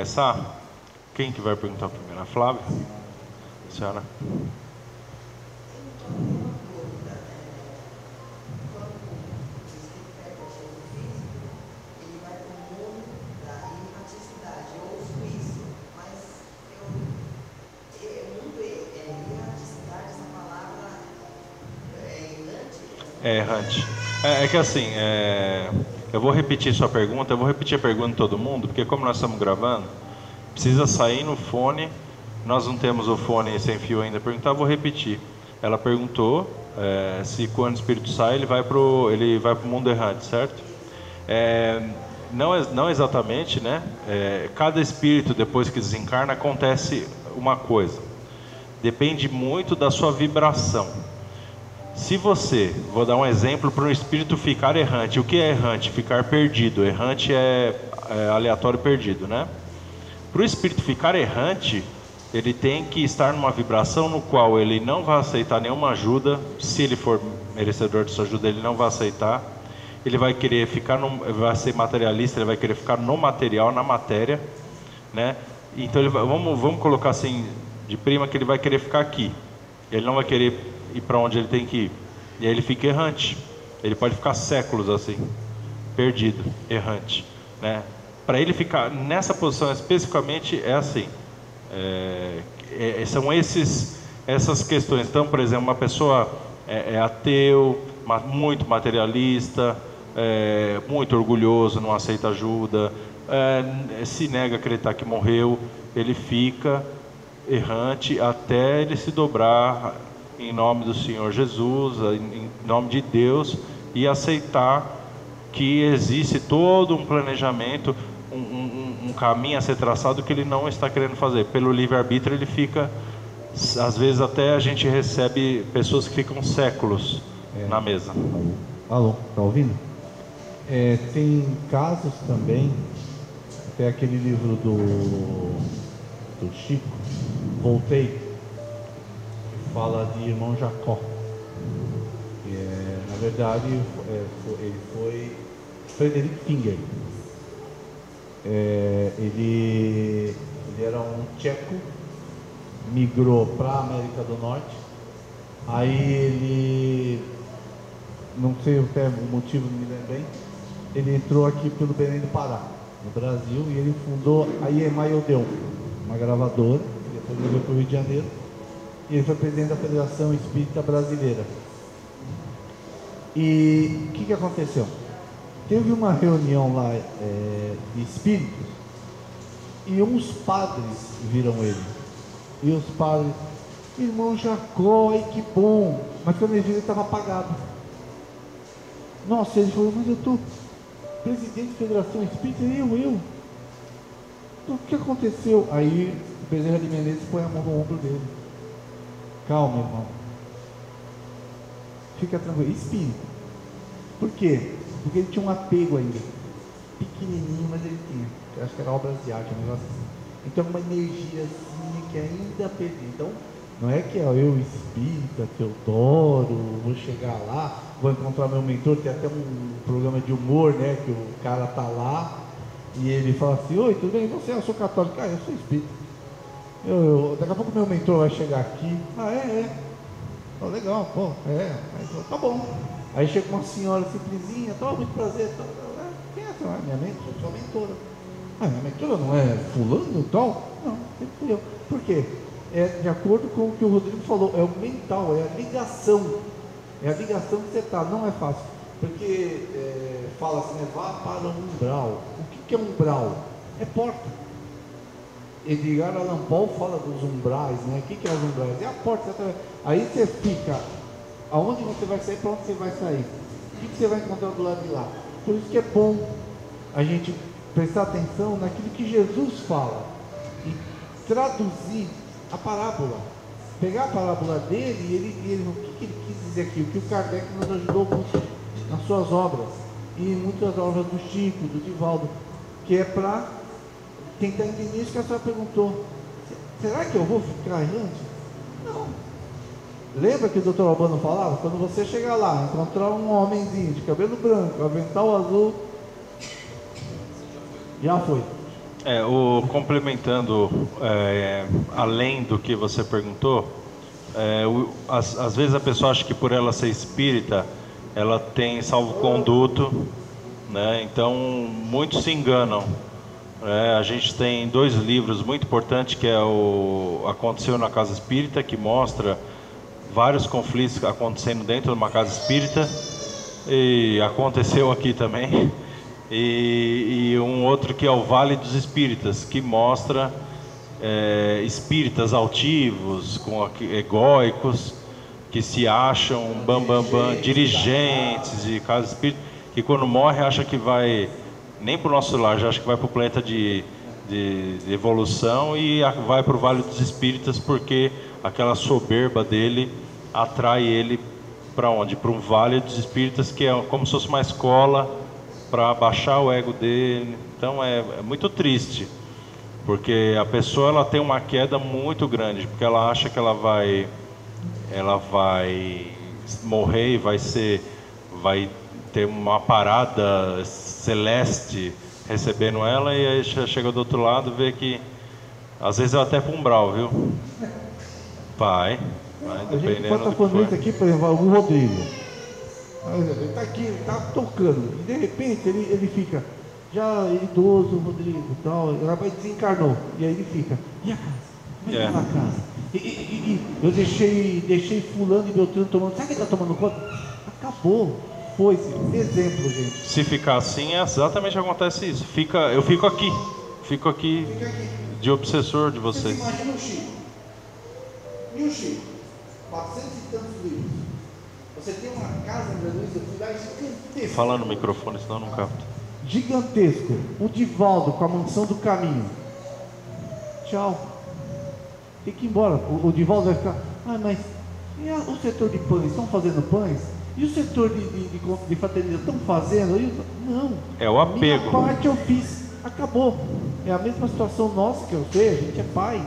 começar? Quem que vai perguntar primeiro? A Flávia? A senhora? É errante. É que assim, eu vou repetir sua pergunta, eu vou repetir a pergunta de todo mundo, porque como nós estamos gravando, precisa sair no fone, nós não temos o fone sem fio ainda perguntar, vou repetir. Ela perguntou se quando o espírito sai, ele vai para o mundo errante, certo? Não exatamente, né? Cada espírito, depois que desencarna, acontece uma coisa. Depende muito da sua vibração. Se você, vou dar um exemplo para um espírito ficar errante. O que é errante? Ficar perdido. Errante é aleatório, perdido, né? Para o espírito ficar errante, ele tem que estar numa vibração no qual ele não vai aceitar nenhuma ajuda. Se ele for merecedor de sua ajuda, ele não vai aceitar. Ele vai querer ficar, vai ser materialista, ele vai querer ficar no material, na matéria, né? Então vamos colocar assim de prima que ele vai querer ficar aqui. Ele não vai querer ir para onde ele tem que ir. E aí ele fica errante. Ele pode ficar séculos assim, perdido, errante, né? Para ele ficar nessa posição especificamente é assim. São essas questões. Então, por exemplo, uma pessoa é ateu, muito materialista, muito orgulhoso, não aceita ajuda, se nega a acreditar que morreu, ele fica errante até ele se dobrar em nome do Senhor Jesus, em nome de Deus, e aceitar que existe todo um planejamento, um caminho a ser traçado que ele não está querendo fazer. Pelo livre-arbítrio ele fica, às vezes até a gente recebe pessoas que ficam séculos na mesa. Alô, tá ouvindo? Tem casos também, até aquele livro do Chico, Voltei, fala de irmão Jacó. Na verdade, ele foi Frederick Finger. Ele era um tcheco, migrou para a América do Norte. Aí ele, não sei até o motivo, não me lembro bem, ele entrou aqui pelo Belém do Pará, no Brasil, e ele fundou a IEMA Odeon, uma gravadora, que depois levou para o Rio de Janeiro. E ele foi presidente da Federação Espírita Brasileira. E o que aconteceu? Teve uma reunião lá de espíritos e uns padres viram ele. E os padres, irmão Jacó, ai que bom. Mas quando ele viu, ele estava apagado. Nossa, ele falou, mas eu estou presidente da Federação Espírita, eu. Então, o que aconteceu? Aí o Bezerra de Menezes põe a mão no ombro dele. Calma, irmão. Fica tranquilo. Espírito. Por quê? Porque ele tinha um apego ainda. Pequenininho, mas ele tinha. Eu acho que era obras de arte, um negócio assim. Então, uma energiazinha que ainda perdeu. Então, não é que eu espírita, Teodoro, vou chegar lá, vou encontrar meu mentor. Tem até um programa de humor, né? Que o cara tá lá e ele fala assim: oi, tudo bem? Você? Eu sou católico. Ah, eu sou espírita. Daqui a pouco meu mentor vai chegar aqui. Oh, legal, pô, Aí, tá bom. Aí chega uma senhora simplesinha, muito prazer. Quem é a senhora? Minha mentora, sua mentora. Minha mentora não é fulano e tal? Não, sempre fui eu. Por quê? De acordo com o que o Rodrigo falou, é o mental, é a ligação. É a ligação que você está, não é fácil. Porque fala assim, vá para o umbral. O que é umbral? É porta. Edgar Allan Poe fala dos umbrais, né? O que é os umbrais? É a porta. Aí você fica, aonde você vai sair, para onde você vai sair? O que você vai encontrar do lado de lá? Por isso que é bom a gente prestar atenção naquilo que Jesus fala e traduzir a parábola. Pegar a parábola dele e ele o que ele quis dizer aqui? O que o Kardec nos ajudou muito nas suas obras e muitas obras do Chico, do Divaldo, que é para tentar entender isso que a senhora perguntou. Será que eu vou ficar errante? Não. Lembra que o Dr. Albano falava? Quando você chegar lá, encontrar um homenzinho de cabelo branco, avental azul, já foi. Complementando, além do que você perguntou, às vezes a pessoa acha que por ela ser espírita, ela tem salvo-conduto, né? Então muitos se enganam. A gente tem 2 livros muito importantes, que é o Aconteceu na Casa Espírita, que mostra vários conflitos acontecendo dentro de uma casa espírita, e aconteceu aqui também. E um outro que é o Vale dos Espíritas, que mostra espíritas altivos, egóicos, que se acham dirigentes de casa espírita, que quando morre acha que vai nem para o nosso lar, já acha que vai para o planeta de evolução, e vai para o Vale dos Espíritas, porque aquela soberba dele atrai ele para onde? Para um Vale dos Espíritas, que é como se fosse uma escola para baixar o ego dele. Então é muito triste, porque a pessoa ela tem uma queda muito grande, porque ela acha que ela vai morrer e vai ter uma parada celeste recebendo ela, e aí chega do outro lado, vê que às vezes é até para um umbral, viu? Vai a gente dependendo pode estar do que falando for. isso aqui, por exemplo, o Rodrigo. Ele está aqui, ele está tocando, e de repente ele fica já idoso, o Rodrigo e tal, o rapaz desencarnou, e aí ele fica, e a casa? Como é que tá na casa? E eu deixei fulano e Beltrano tomando, sabe quem está tomando conta? Acabou, foi-se. Exemplo, gente. Se ficar assim, exatamente acontece isso. Eu fico aqui de obsessor de Você vocês. imagina o Chico, 400 e tantos livros. Você tem uma casa, André Luiz, eu fui lá gigantesca. Fala no microfone, senão não capta. Gigantesco. O Divaldo com a Mansão do Caminho. Tchau. Tem que ir embora. O Divaldo vai ficar. Mas e o setor de pães? Estão fazendo pães? E o setor de fraternidade? Estão fazendo? Não. É o apego. Minha parte eu fiz. Acabou. É a mesma situação nossa, que eu sei. A gente é pai,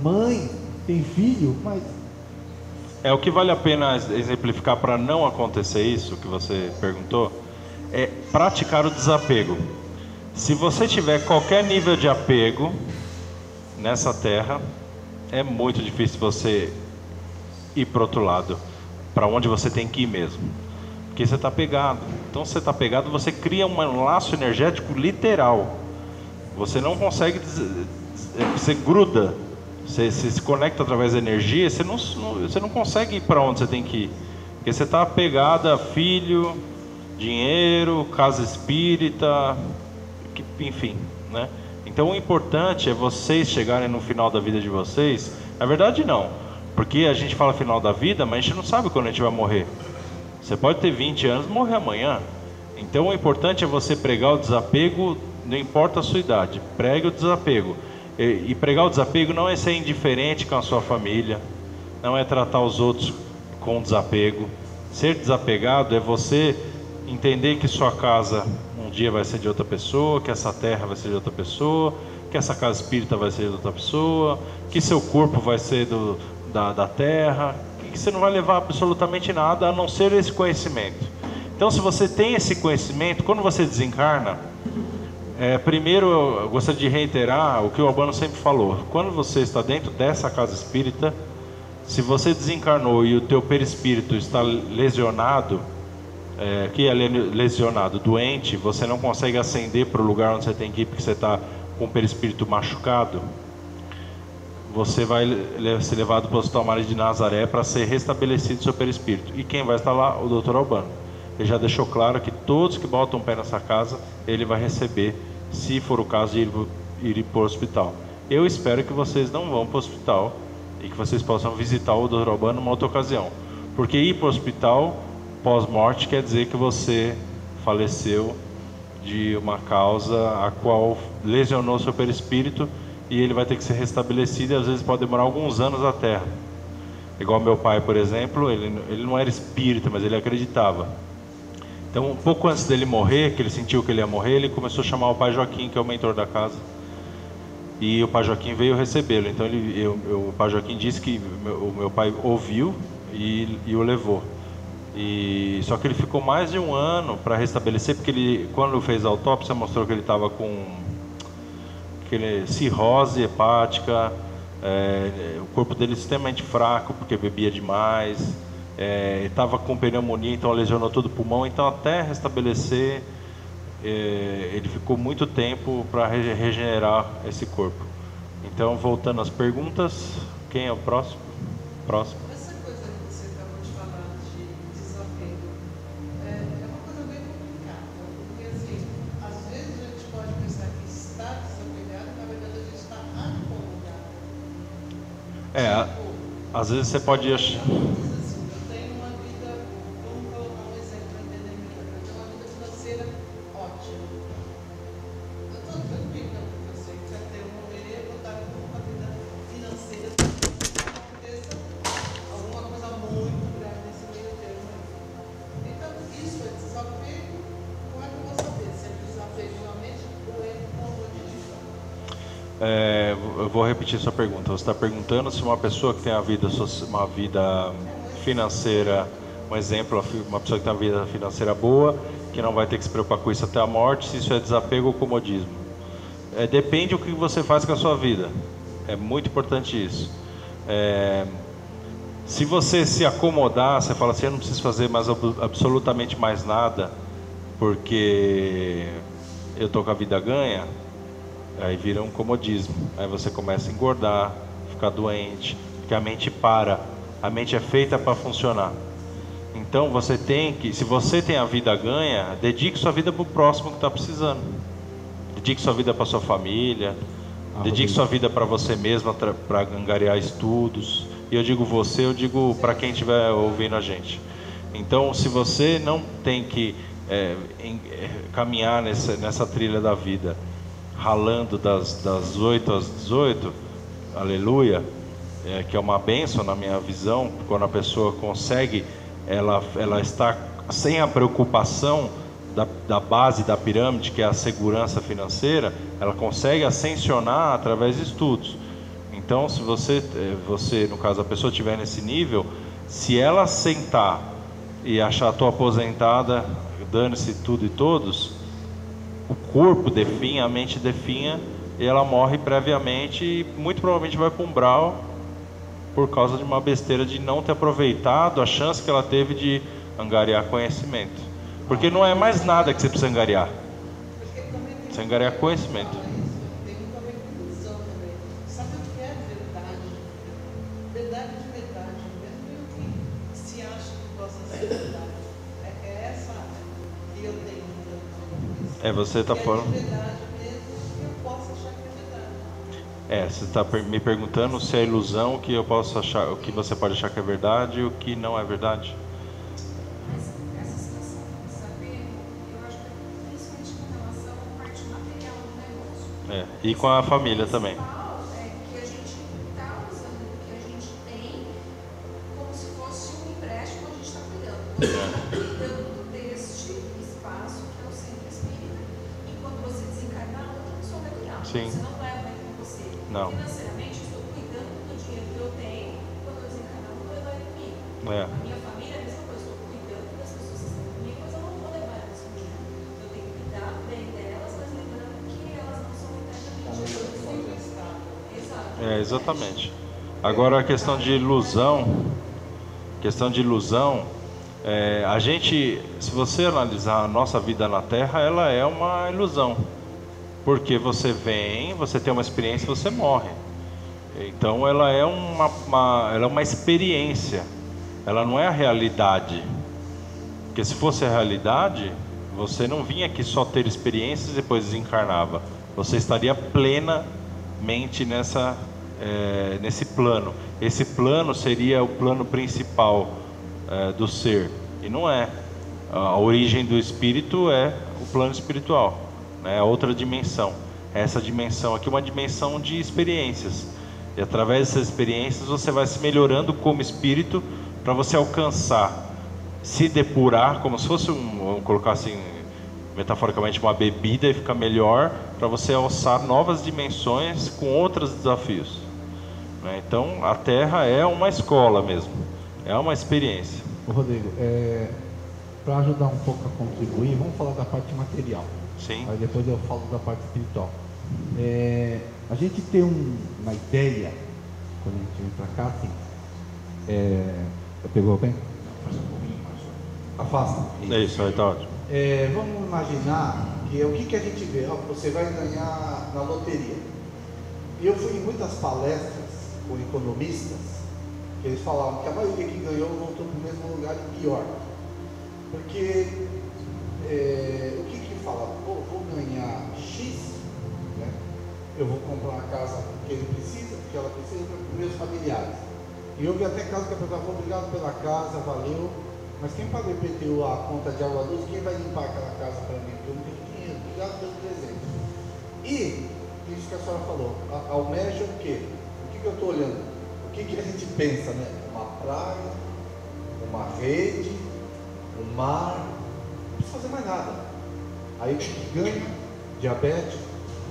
mãe, tem filho, mas É o que vale a pena exemplificar para não acontecer isso que você perguntou, é praticar o desapego. Se você tiver qualquer nível de apego nessa terra, é muito difícil você ir para o outro lado, para onde você tem que ir mesmo, porque você está pegado. Então, se você está pegado, você cria um laço energético literal. Você não consegue, você gruda. Você se conecta através da energia, você não consegue ir para onde você tem que ir. Porque você está apegado a filho, dinheiro, casa espírita, enfim, né? Então o importante é vocês chegarem no final da vida de vocês. Na verdade não, porque a gente fala final da vida, mas a gente não sabe quando a gente vai morrer. Você pode ter 20 anos e morrer amanhã. Então o importante é você pregar o desapego, não importa a sua idade, pregue o desapego. E pregar o desapego não é ser indiferente com a sua família, não é tratar os outros com desapego. Ser desapegado é você entender que sua casa um dia vai ser de outra pessoa, que essa terra vai ser de outra pessoa, que essa casa espírita vai ser de outra pessoa, que seu corpo vai ser da terra, que você não vai levar absolutamente nada a não ser esse conhecimento. Então, se você tem esse conhecimento, quando você desencarna, primeiro eu gostaria de reiterar o que o Albano sempre falou. Quando você está dentro dessa casa espírita, se você desencarnou e o teu perispírito está lesionado, que é lesionado, doente, você não consegue ascender para o lugar onde você tem que ir porque você está com o perispírito machucado, você vai ser levado para o Hospital Maria de Nazaré para ser restabelecido seu perispírito. E quem vai estar lá? O Dr. Albano. Ele já deixou claro que todos que botam o pé nessa casa, ele vai receber, se for o caso de ir para o hospital. Eu espero que vocês não vão para o hospital e que vocês possam visitar o Dr. Albano numa outra ocasião. Porque ir para o hospital pós-morte quer dizer que você faleceu de uma causa a qual lesionou seu perispírito e ele vai ter que ser restabelecido e às vezes pode demorar alguns anos à Terra. Igual meu pai, por exemplo, ele não era espírita, mas ele acreditava. Então, um pouco antes dele morrer, que ele sentiu que ele ia morrer, ele começou a chamar o pai Joaquim, que é o mentor da casa. E o pai Joaquim veio recebê-lo. Então, o pai Joaquim disse que o meu pai ouviu e o levou. Só que ele ficou mais de um ano para restabelecer, porque quando fez a autópsia, mostrou que ele estava com aquele cirrose hepática, o corpo dele extremamente fraco porque bebia demais, estava com pneumonia, então lesionou todo o pulmão, então até restabelecer ele ficou muito tempo para regenerar esse corpo. Então, voltando às perguntas, quem é o próximo? Próximo. Essa coisa que você acabou de falar de desapego é uma coisa bem complicada, porque assim, às vezes a gente pode pensar que está desapegado, na verdade a gente está acomodado. Às vezes você pode achar. Assim, eu tenho uma vida, vamos colocar um exemplo para entender melhor, eu tenho uma vida financeira ótima. Eu estou tranquila, porque eu sei que até eu morrer eu vou estar com uma vida financeira aconteça alguma coisa muito grave nesse meio termo. Então, isso é desapego. Como é que eu vou saber se é desapego realmente ou é comodismo? Eu vou repetir sua pergunta. Você está perguntando se uma pessoa que tem uma vida financeira, um exemplo, uma pessoa que tem uma vida financeira boa, que não vai ter que se preocupar com isso até a morte, se isso é desapego ou comodismo. Depende do que você faz com a sua vida. É muito importante isso. Se você se acomodar, você fala assim, eu não preciso fazer mais absolutamente mais nada, porque eu estou com a vida ganha, aí vira um comodismo. Aí você começa a engordar, ficar doente, porque a mente para. A mente é feita para funcionar. Então você tem que, se você tem a vida ganha, dedique sua vida para o próximo que está precisando. Dedique sua vida para sua família, dedique sua vida para você mesmo, para angariar estudos. E eu digo você, eu digo para quem estiver ouvindo a gente. Então, se você não tem que caminhar nessa trilha da vida, ralando das 8 às 18, aleluia, que é uma bênção na minha visão, quando a pessoa consegue, ela está sem a preocupação da base da pirâmide, que é a segurança financeira, ela consegue ascensionar através de estudos. Então, se você, no caso, a pessoa estiver nesse nível, se ela sentar e achar, estou aposentada, dane-se tudo e todos, o corpo definha, a mente definha, e ela morre previamente e muito provavelmente vai para um umbral por causa de uma besteira de não ter aproveitado a chance que ela teve de angariar conhecimento. Porque não é mais nada que você precisa angariar. Você angariar conhecimento. Tem muito a ver com ilusão também. Sabe o que é verdade? Verdade de verdade, mesmo que se acha que possa ser verdade. É essa que eu tenho muita coisa. Você está falando. É verdade mesmo que eu possa achar que é verdade. Você está me perguntando se é ilusão que eu posso achar, o que você pode achar que é verdade e o que não é verdade. Essa situação do desapego, eu acho que é principalmente com relação à parte material do negócio. E com a família também. O principal é que a gente está usando o que a gente tem como se fosse um empréstimo que a gente está cuidando. Você está cuidando deste espaço que é o centro espírita, e quando você desencarnar, outra pessoa vai cuidar. Sim. Você não leva ele com você. Não. Financeiramente, eu estou cuidando do dinheiro que eu tenho, quando eu desencarnar, eu vou levar ele comigo. A minha família é a mesma coisa, eu estou cuidando das pessoas que estão comigo, mas eu não vou levar elas comigo. Eu tenho que cuidar bem delas, mas lembrando que elas não são eternamente. Exato. Exatamente. Agora a questão de ilusão, a gente, se você analisar a nossa vida na Terra, ela é uma ilusão. Porque você vem, você tem uma experiência, você morre. Então ela é uma experiência. Ela não é a realidade. Porque se fosse a realidade, você não vinha aqui só ter experiências e depois desencarnava. Você estaria plenamente nesse plano. Esse plano seria o plano principal do ser. E não é. A origem do espírito é o plano espiritual. É outra dimensão. Essa dimensão aqui é uma dimensão de experiências. E através dessas experiências você vai se melhorando como espírito para você alcançar, se depurar, como se fosse vamos colocar assim, metaforicamente, uma bebida, e ficar melhor para você alçar novas dimensões com outros desafios. Então a Terra é uma escola mesmo, é uma experiência. Rodrigo, para ajudar um pouco a contribuir, vamos falar da parte material. Sim. Aí depois eu falo da parte espiritual. A gente tem uma ideia, quando a gente vem para cá, assim, pegou bem? Afasta. É isso, aí tá ótimo. Vamos imaginar que o que a gente vê? Você vai ganhar na loteria. E eu fui em muitas palestras com economistas, que eles falavam que a maioria que ganhou voltou para o mesmo lugar e pior. Porque o que fala? Vou ganhar X, né? Eu vou comprar uma casa que ele precisa, que ela precisa para os meus familiares. E eu vi até casos que a pessoa falou, obrigado pela casa, valeu, mas quem paga o IPTU, a conta de água luz, quem vai limpar aquela casa para mim? Porque eu não tenho dinheiro, obrigado pelo presente. E isso que a senhora falou, almeja o quê? O que eu estou olhando? O que a gente pensa, né? Uma praia, uma rede, um mar, não precisa fazer mais nada. Aí o que ganha? Diabetes,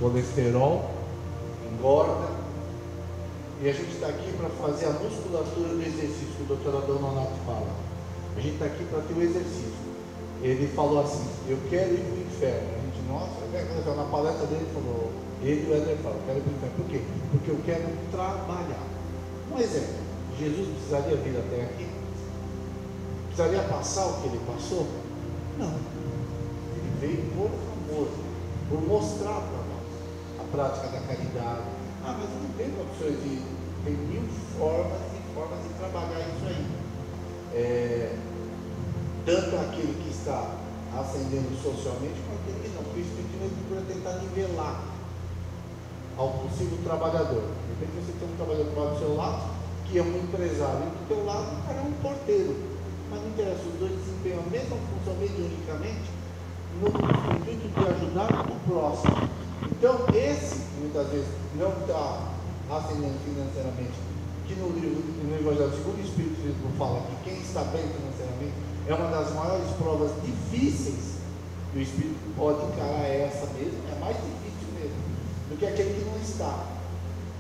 colesterol, engorda. E a gente está aqui para fazer a musculatura do exercício que o doutor Adão Nonato fala. A gente está aqui para ter o exercício. Ele falou assim, eu quero ir para o inferno. A gente, nossa, na palestra dele ele falou, ele e o Éder falam, eu quero ir para o inferno. Por quê? Porque eu quero trabalhar. Um exemplo, Jesus precisaria vir até aqui? Precisaria passar o que ele passou? Não. Ele veio por famoso, por mostrar para nós a prática da caridade. Mas não tem opções de. Tem mil formas de trabalhar isso aí. Tanto aquele que está ascendendo socialmente, quanto aquele que não. Porque o Espiritismo procura tentar nivelar ao possível trabalhador. De repente você tem um trabalhador do seu lado, que é um empresário, e do teu lado o cara é um porteiro. Mas não interessa, os dois desempenham a mesma função mediunicamente no intuito de ajudar o próximo. Então, esse, muitas vezes, não está ascendendo financeiramente, que no livro, no Evangelho segundo o Espiritismo fala que quem está bem financeiramente é uma das maiores provas difíceis que o Espírito pode encarar, essa mesmo, é mais difícil mesmo, do que aquele que não está,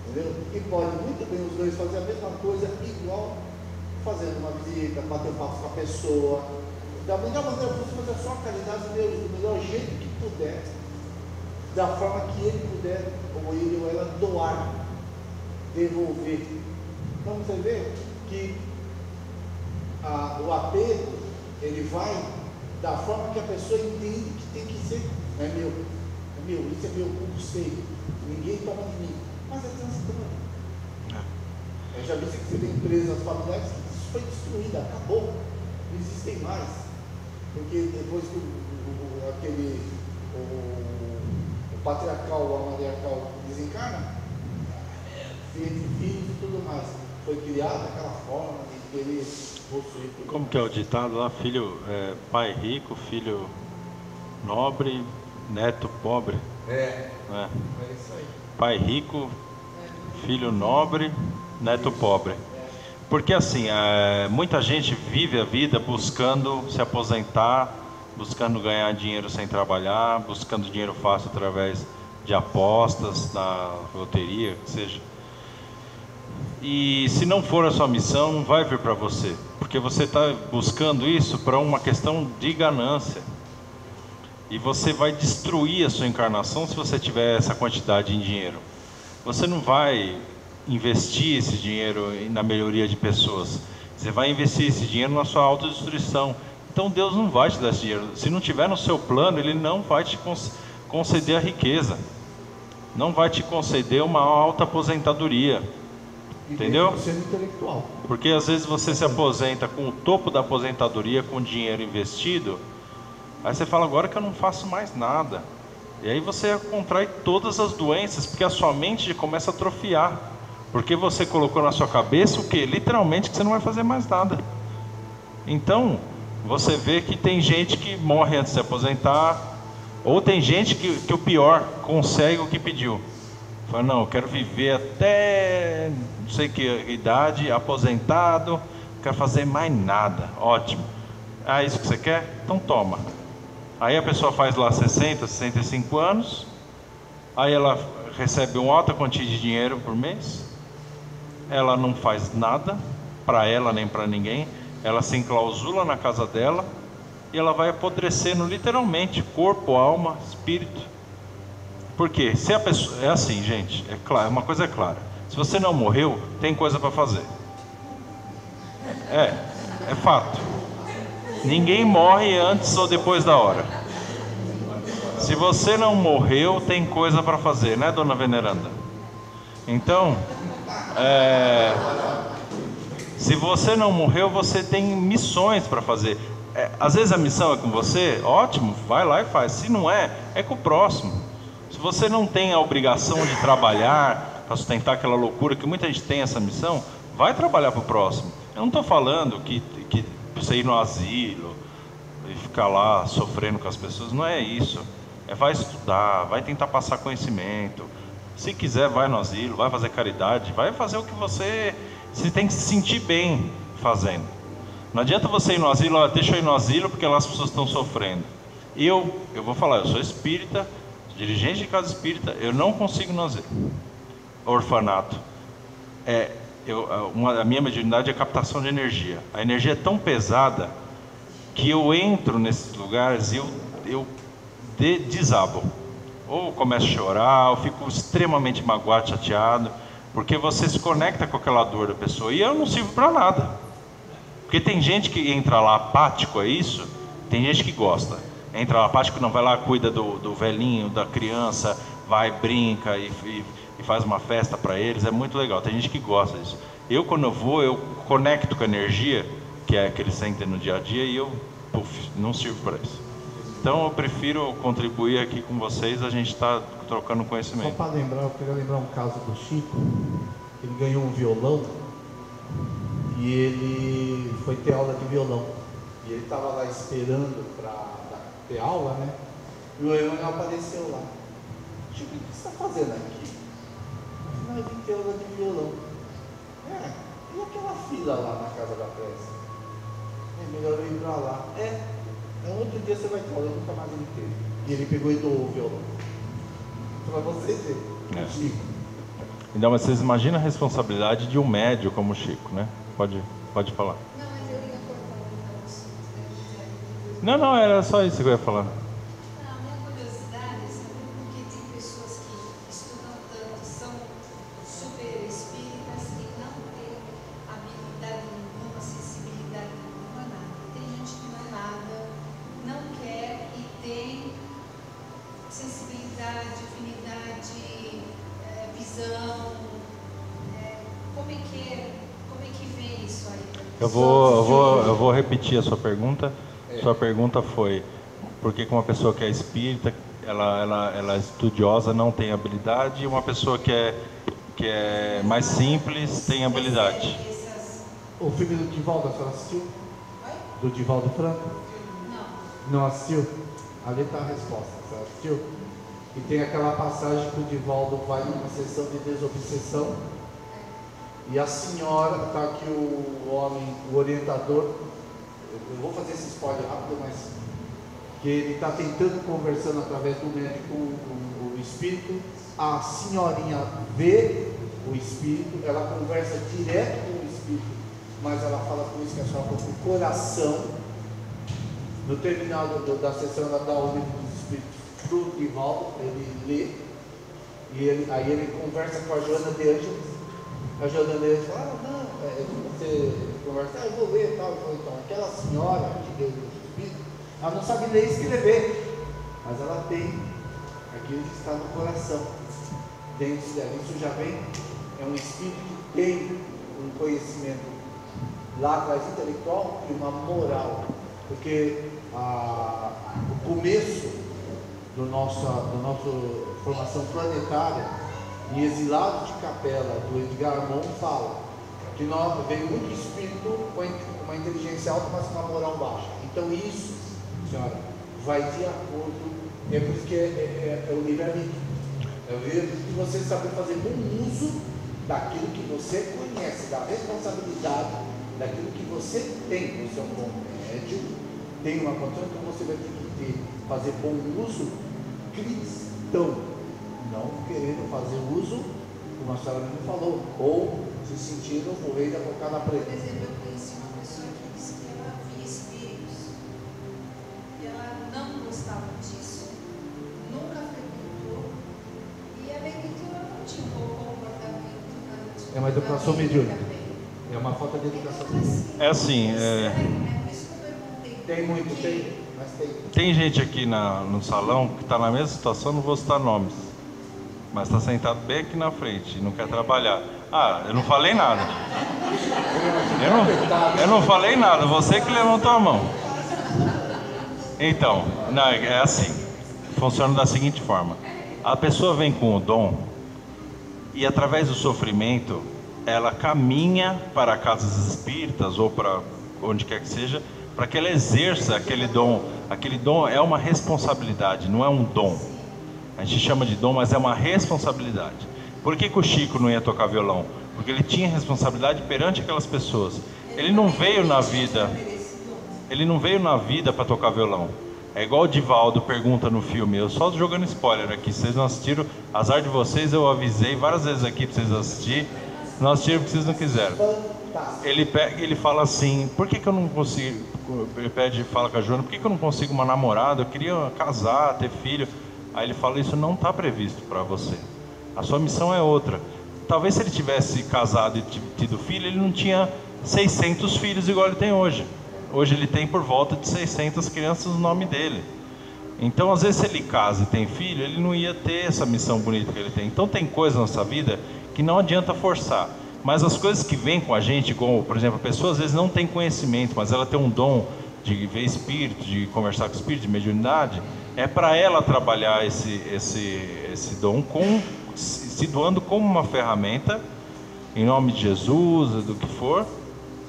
entendeu? E pode muito bem os dois fazer a mesma coisa, igual fazendo uma visita, bater papo com a pessoa, da melhor maneira possível, fazer a sua caridade do melhor jeito que puder, da forma que ele puder, ou ele ou ela, doar, devolver. Então você vê que o apego, ele vai da forma que a pessoa entende que tem que ser. Não é meu, isso é meu, eu sei, ninguém toma de mim, mas é transtorno. Eu já vi que você tem empresas familiares que isso foi destruída, acabou, não existem mais, porque depois que o patriarcal ou a matriarcal desencarna, filhos e tudo mais, foi criada aquela forma de querer possuir. Como que é o ditado lá? Pai rico, filho nobre, neto pobre. É isso aí. Pai rico, filho nobre, neto pobre. Porque assim, muita gente vive a vida buscando se aposentar, buscando ganhar dinheiro sem trabalhar, buscando dinheiro fácil através de apostas, da loteria, que seja. E se não for a sua missão, não vai vir para você, porque você está buscando isso para uma questão de ganância. E você vai destruir a sua encarnação se você tiver essa quantidade em dinheiro. Você não vai investir esse dinheiro na melhoria de pessoas. Você vai investir esse dinheiro na sua autodestruição. Então Deus não vai te dar esse dinheiro. Se não tiver no seu plano, Ele não vai te conceder a riqueza. Não vai te conceder uma alta aposentadoria. Entendeu? Intelectual. Porque às vezes você se aposenta com o topo da aposentadoria, com dinheiro investido. Aí você fala, agora que eu não faço mais nada. E aí você contrai todas as doenças, porque a sua mente começa a atrofiar. Porque você colocou na sua cabeça o quê? Literalmente que você não vai fazer mais nada. Então, você vê que tem gente que morre antes de se aposentar, ou tem gente que o pior, consegue o que pediu. Fala, não, eu quero viver até não sei que idade, aposentado, não quero fazer mais nada. Ótimo. Ah, isso que você quer? Então toma. Aí a pessoa faz lá 60, 65 anos, aí ela recebe uma alta quantia de dinheiro por mês, ela não faz nada para ela nem para ninguém, ela se enclausula na casa dela e ela vai apodrecendo literalmente, corpo, alma, espírito. Porque se a pessoa... É assim, gente, é claro, uma coisa é clara. Se você não morreu, tem coisa para fazer. É fato. Ninguém morre antes ou depois da hora. Se você não morreu, tem coisa para fazer, né, dona Veneranda? Então, se você não morreu, você tem missões para fazer. Às vezes a missão é com você, ótimo, vai lá e faz. Se não é com o próximo. Se você não tem a obrigação de trabalhar para sustentar aquela loucura que muita gente tem essa missão, vai trabalhar para o próximo. Eu não estou falando que você ir no asilo e ficar lá sofrendo com as pessoas, não é isso. Vai estudar, vai tentar passar conhecimento. Se quiser, vai no asilo, vai fazer caridade, vai fazer o que você tem que se sentir bem fazendo. Não adianta você ir no asilo, deixa eu ir no asilo porque lá as pessoas estão sofrendo. Eu vou falar, eu sou espírita, dirigente de casa espírita, eu não consigo ir no asilo. Orfanato. A minha mediunidade é captação de energia. A energia é tão pesada que eu entro nesses lugares e eu desabo. Ou começo a chorar, ou fico extremamente magoado, chateado, porque você se conecta com aquela dor da pessoa. E eu não sirvo para nada. Porque tem gente que entra lá apático a isso, tem gente que gosta. Entra lá apático, não vai lá, cuida do velhinho, da criança, vai, brinca e faz uma festa para eles, é muito legal. Tem gente que gosta disso. Eu, quando eu vou, eu conecto com a energia que eles sentem no dia a dia e eu não sirvo para isso. Então eu prefiro contribuir aqui com vocês, a gente está trocando conhecimento. Só para lembrar, eu queria lembrar um caso do Chico. Ele ganhou um violão e ele foi ter aula de violão. E ele estava lá esperando para ter aula, né? E o Emmanuel apareceu lá. Chico, o que você está fazendo aqui? Eu vim ter aula de violão. E aquela fila lá na casa da prece? É melhor eu ir para lá. Outro dia você vai ter aula, eu nunca mais ele teve. E ele pegou e doou o violão. Para você ver, Chico. Então, mas vocês imaginam a responsabilidade de um médium como o Chico, né? Pode falar. Não, mas eu ia cortar. Não, era só isso que eu ia falar. A minha curiosidade é saber por que tem pessoas que estudam tanto, são super espíritas e não têm habilidade nenhuma, sensibilidade nenhuma, nada. Tem gente que não é nada, não quer e tem sensibilidade, afinidade, visão. Como é que vem isso aí? Eu vou repetir a sua pergunta. Sua pergunta foi por que uma pessoa que é espírita, ela é estudiosa, não tem habilidade, e uma pessoa que é mais simples tem habilidade. O filme do Divaldo, a senhora assistiu? Do Divaldo Franco? Não assistiu? Ali está a resposta, a senhora assistiu? E tem aquela passagem que o Divaldo vai numa sessão de desobsessão e a senhora, está aqui o homem, o orientador, eu vou fazer esse spoiler rápido, mas que ele está tentando, conversando através do médico com o espírito, a senhorinha vê o espírito, ela conversa direto com o espírito, mas ela fala com isso que a senhora falou, com o coração. No terminal da sessão, ela dá o livro dos espíritos para o Divaldo, ele lê, e aí ele conversa com a Joana de Ângeles. A Joana de Ângeles fala, você conversa, eu vou ler e tal. Então, aquela senhora que deu o espírito, ela não sabe ler e escrever, mas ela tem aquilo que está no coração, dentro dela. Isso já vem, é um espírito que tem um conhecimento lá atrás intelectual e uma moral, porque o começo do nosso formação planetária, em Exilados de Capela, do Edgar Mon, fala que veio muito espírito com uma inteligência alta, mas com uma moral baixa. Então isso, senhora, vai de acordo, é por isso que é o livre-arbítrio. É o livre-arbítrio de você saber fazer bom uso daquilo que você conhece, da responsabilidade, daquilo que você tem. Você é um bom médium, tem uma condição, então você vai ter que fazer bom uso cristão, não querendo fazer uso, como a senhora mesmo falou, ou se sentindo o rei da cocada preta. Por exemplo, eu conheci uma pessoa que disse que ela via espíritos e ela não gostava disso, nunca frequentou, É uma educação mediúnica. É uma falta de educação mediúnica. É assim, Tem muito, tem, mas tem. tem gente aqui no salão que está na mesma situação, não vou citar nomes, mas está sentado bem aqui na frente e não quer trabalhar. Ah, eu não falei nada. Eu não falei nada, você que levantou a mão. Então, não, é assim, funciona da seguinte forma. A pessoa vem com o dom e através do sofrimento ela caminha para casas espíritas ou para onde quer que seja, para que ela exerça aquele dom. Aquele dom é uma responsabilidade, não é um dom. A gente chama de dom, mas é uma responsabilidade. Por que o Chico não ia tocar violão? Porque ele tinha responsabilidade perante aquelas pessoas. Ele não veio na vida para tocar violão. É igual o Divaldo pergunta no filme, eu só jogando spoiler aqui, vocês não assistiram, azar de vocês, eu avisei várias vezes aqui para vocês assistirem, não assistiram porque vocês não quiseram. Ele fala assim, por que eu não consigo, ele fala com a Joana, por que eu não consigo uma namorada, eu queria casar, ter filho. Aí ele fala, isso não está previsto para você, a sua missão é outra. Talvez se ele tivesse casado e tido filho, ele não tinha 600 filhos igual ele tem hoje. Hoje ele tem por volta de 600 crianças no nome dele. Então, às vezes, se ele casa e tem filho, ele não ia ter essa missão bonita que ele tem. Então, tem coisas na nossa vida que não adianta forçar. Mas as coisas que vêm com a gente, como, por exemplo, a pessoa às vezes não tem conhecimento, mas ela tem um dom de ver espírito, de conversar com espírito, de mediunidade, é para ela trabalhar esse dom, se doando como uma ferramenta, em nome de Jesus, do que for,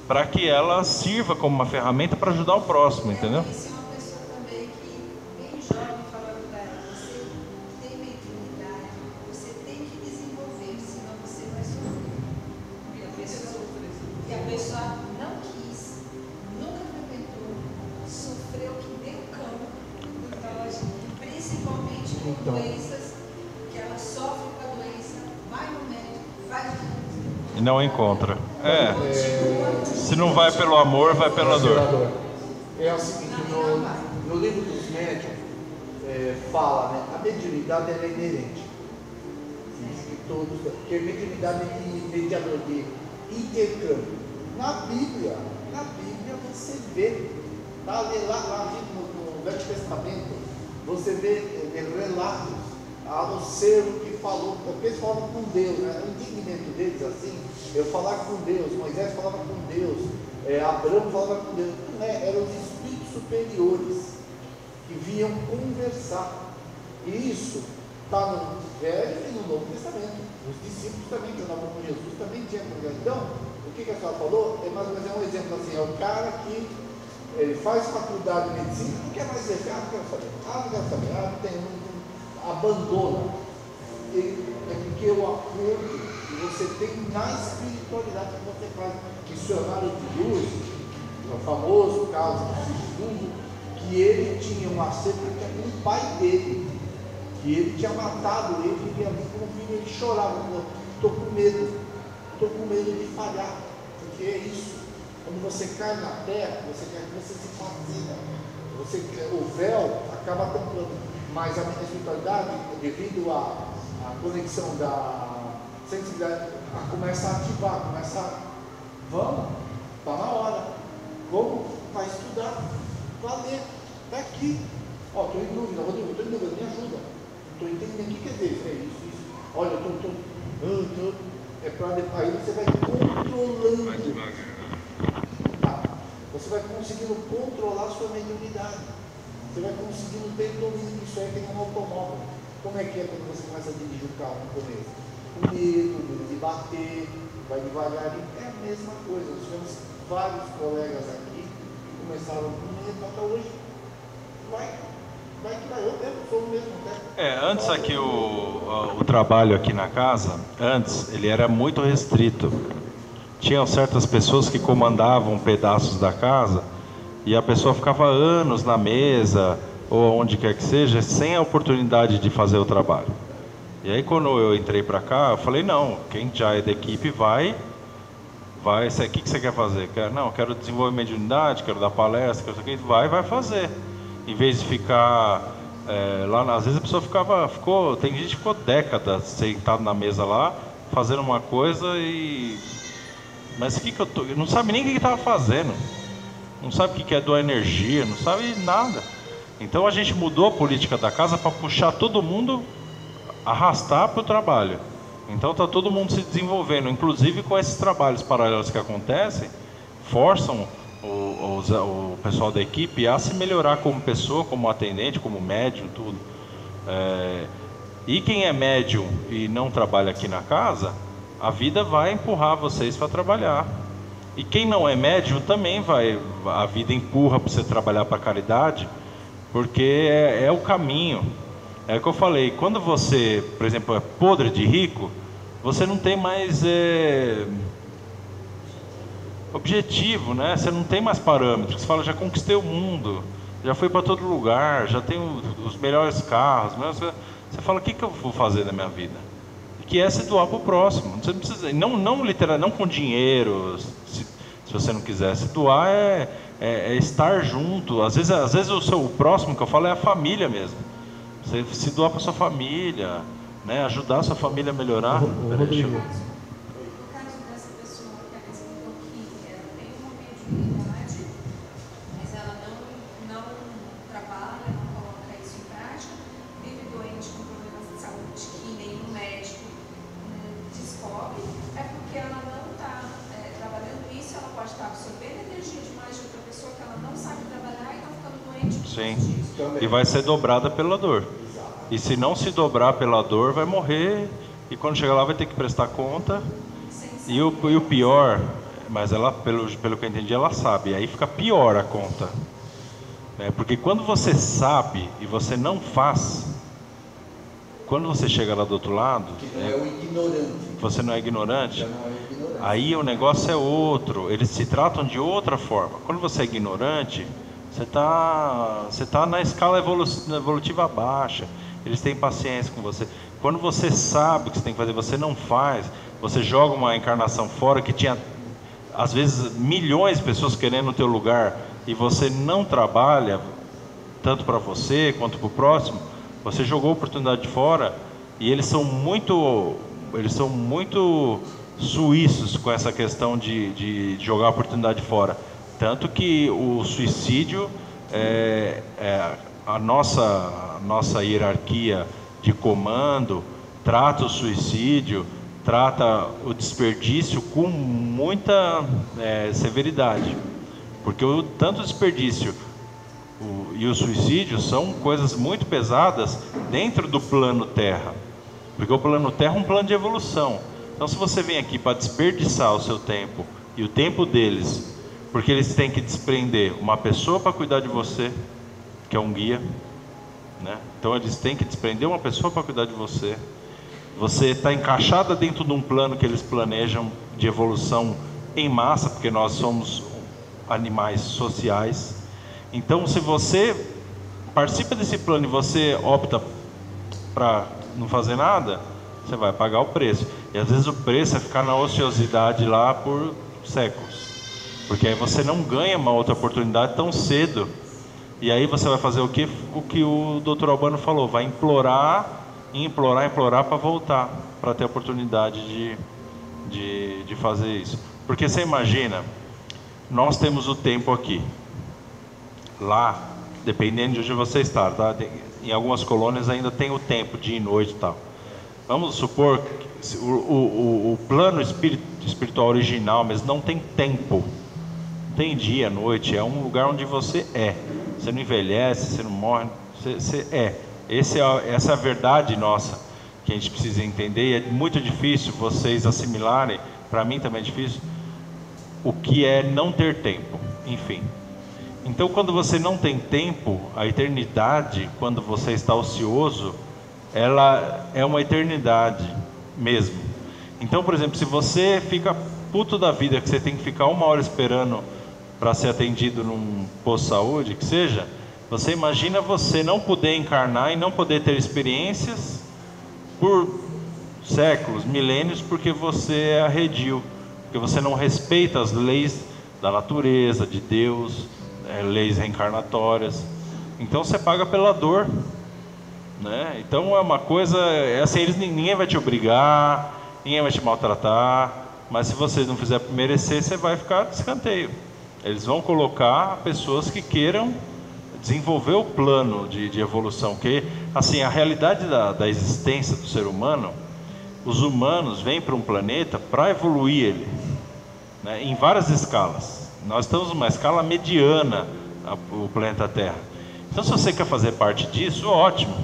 para que ela sirva como uma ferramenta para ajudar o próximo, entendeu? Se uma pessoa também que bem jovem falando para ela, você tem mediunidade, você tem que desenvolver, senão você vai sofrer. E a pessoa não quis, nunca frequentou, sofreu que nem um cão, então, principalmente com doenças, que ela sofre com a doença, vai no médico, faz tudo. E não encontra. Se não vai pelo amor, vai pela dor. É o seguinte, no livro dos médiuns, fala, né? A mediunidade ela é inerente. Porque mediunidade é de mediador, de intercâmbio. Na Bíblia você vê, tá ali lá no Velho Testamento, você vê relatos do servo que falou, porque eles falavam com Deus, né? O entendimento deles assim, eu falar com Deus, Moisés falava com Deus, Abraão falava com Deus, não eram os espíritos superiores que vinham conversar. E isso está no Velho e no Novo Testamento. Os discípulos também que andavam com Jesus também tinham conversa. Então, o que a senhora falou é mais ou menos um exemplo assim, é o cara que ele faz faculdade de medicina, não quer mais ver, não quero saber, não tem, abandona. É porque o acordo que você tem na espiritualidade que você faz. Missionário de luz, o famoso caso de Sifundo, que ele tinha um acerto com o pai dele, que ele tinha matado ele, e ali como filho ele chorava, falou, estou com medo de falhar, porque é isso. Quando você cai na terra, você se fascina, o véu acaba tampando, mas a espiritualidade, devido à conexão da sensibilidade, começa a ativar, vamos, está na hora, como vai estudar, vai ler, está aqui, estou em dúvida, Rodrigo, estou em dúvida, me ajuda, estou entendendo o que quer dizer, isso, olha, aí você vai controlando, você vai conseguindo controlar a sua mediunidade, você vai conseguindo ter domínio disso aí, que nem um automóvel. Como é que é quando você começa a dirigir o carro no começo? Com medo de bater, vai devagarinho, é a mesma coisa. Nós tivemos vários colegas aqui que começaram com medo, até hoje vai que vai, eu sou o mesmo até. Antes aqui o trabalho aqui na casa, antes ele era muito restrito. Tinham certas pessoas que comandavam pedaços da casa e a pessoa ficava anos na mesa ou onde quer que seja, sem a oportunidade de fazer o trabalho. E aí quando eu entrei para cá, eu falei, não, quem já é da equipe vai, o que você quer fazer? Eu quero desenvolver mediunidade, quero dar palestra, quero isso aqui, vai fazer. Em vez de ficar lá, às vezes a pessoa tem gente que ficou décadas sentado na mesa lá, fazendo uma coisa mas o que eu tô... Não sabe nem o que estava fazendo. Não sabe o que é doar energia, não sabe nada. Então a gente mudou a política da casa para puxar todo mundo, arrastar para o trabalho. Então está todo mundo se desenvolvendo, inclusive com esses trabalhos paralelos que acontecem, forçam o pessoal da equipe a se melhorar como pessoa, como atendente, como médium, tudo. E quem é médium e não trabalha aqui na casa, a vida vai empurrar vocês para trabalhar. E quem não é médium também a vida empurra para você trabalhar para a caridade, porque é o caminho. É o que eu falei, quando você, por exemplo, é podre de rico, você não tem mais objetivo, né? Você não tem mais parâmetros. Você fala, já conquistei o mundo, já fui para todo lugar, já tenho os melhores carros. Você fala, o que eu vou fazer na minha vida? Que é se doar para o próximo. Você não precisa, não literal, não com dinheiro, se você não quiser. Se doar é estar junto. Às vezes o próximo que eu falo é a família mesmo. Você se doar para sua família, né? Ajudar a sua família a melhorar. Rodrigo. No caso dessa pessoa que ela explicou que ela tem uma mediunidade, mas ela não trabalha, não coloca isso em prática, vive doente com problemas de saúde que nenhum médico descobre, é porque ela não está trabalhando isso, ela pode estar absorvendo energia demais de outra pessoa que ela não sabe trabalhar e está ficando doente. Sim, e vai ser dobrada pela dor. E se não se dobrar pela dor, vai morrer. E quando chegar lá vai ter que prestar conta. E o pior, mas ela, pelo que eu entendi, ela sabe. Aí fica pior a conta. Porque quando você sabe e você não faz, quando você chega lá do outro lado, você não é ignorante, aí o negócio é outro. Eles se tratam de outra forma. Quando você é ignorante, você tá na escala evolutiva baixa. Eles têm paciência com você. Quando você sabe o que você tem que fazer, você não faz, você joga uma encarnação fora que tinha, às vezes, milhões de pessoas querendo o teu lugar, e você não trabalha, tanto para você quanto para o próximo, você jogou a oportunidade de fora, e eles são muito suíços com essa questão de jogar a oportunidade fora. Tanto que o suicídio a nossa hierarquia de comando trata o suicídio, trata o desperdício com muita severidade, porque tanto o desperdício e o suicídio são coisas muito pesadas dentro do plano Terra, porque o plano Terra é um plano de evolução. Então, se você vem aqui para desperdiçar o seu tempo e o tempo deles, porque eles têm que desprender uma pessoa para cuidar de você, que é um guia, né? Então eles têm que desprender uma pessoa para cuidar de você. Você está encaixada dentro de um plano que eles planejam de evolução em massa, porque nós somos animais sociais. Então, se você participa desse plano e você opta para não fazer nada, você vai pagar o preço. E às vezes o preço é ficar na ociosidade lá por séculos, porque aí você não ganha uma outra oportunidade tão cedo. E aí você vai fazer o que o Dr. Albano falou, vai implorar para voltar, para ter a oportunidade de fazer isso. Porque você imagina, nós temos o tempo aqui. Lá, dependendo de onde você está, tá? Em algumas colônias ainda tem o tempo, dia e noite e tal. Vamos supor que o plano espiritual original, mas não tem tempo. Não tem dia, noite, é um lugar onde você é. Você não envelhece, você não morre, você é. Essa é a verdade nossa, que a gente precisa entender. E é muito difícil vocês assimilarem, para mim também é difícil, o que é não ter tempo, enfim. Então, quando você não tem tempo, a eternidade, quando você está ocioso, ela é uma eternidade mesmo. Então, por exemplo, se você fica puto da vida, que você tem que ficar 1 hora esperando para ser atendido num posto de saúde, que seja, você imagina você não poder encarnar e não poder ter experiências por séculos, milênios, porque você é arredio, porque você não respeita as leis da natureza, de Deus, leis reencarnatórias. Então você paga pela dor, né? Então é uma coisa, assim, ninguém vai te obrigar, ninguém vai te maltratar, mas se você não fizer por merecer, você vai ficar de escanteio. Eles vão colocar pessoas que queiram desenvolver o plano de evolução, porque assim, a realidade da existência do ser humano, os humanos vêm para um planeta para evoluir ele, né, em várias escalas. Nós estamos numa escala mediana, o planeta Terra. Então, se você quer fazer parte disso, ótimo.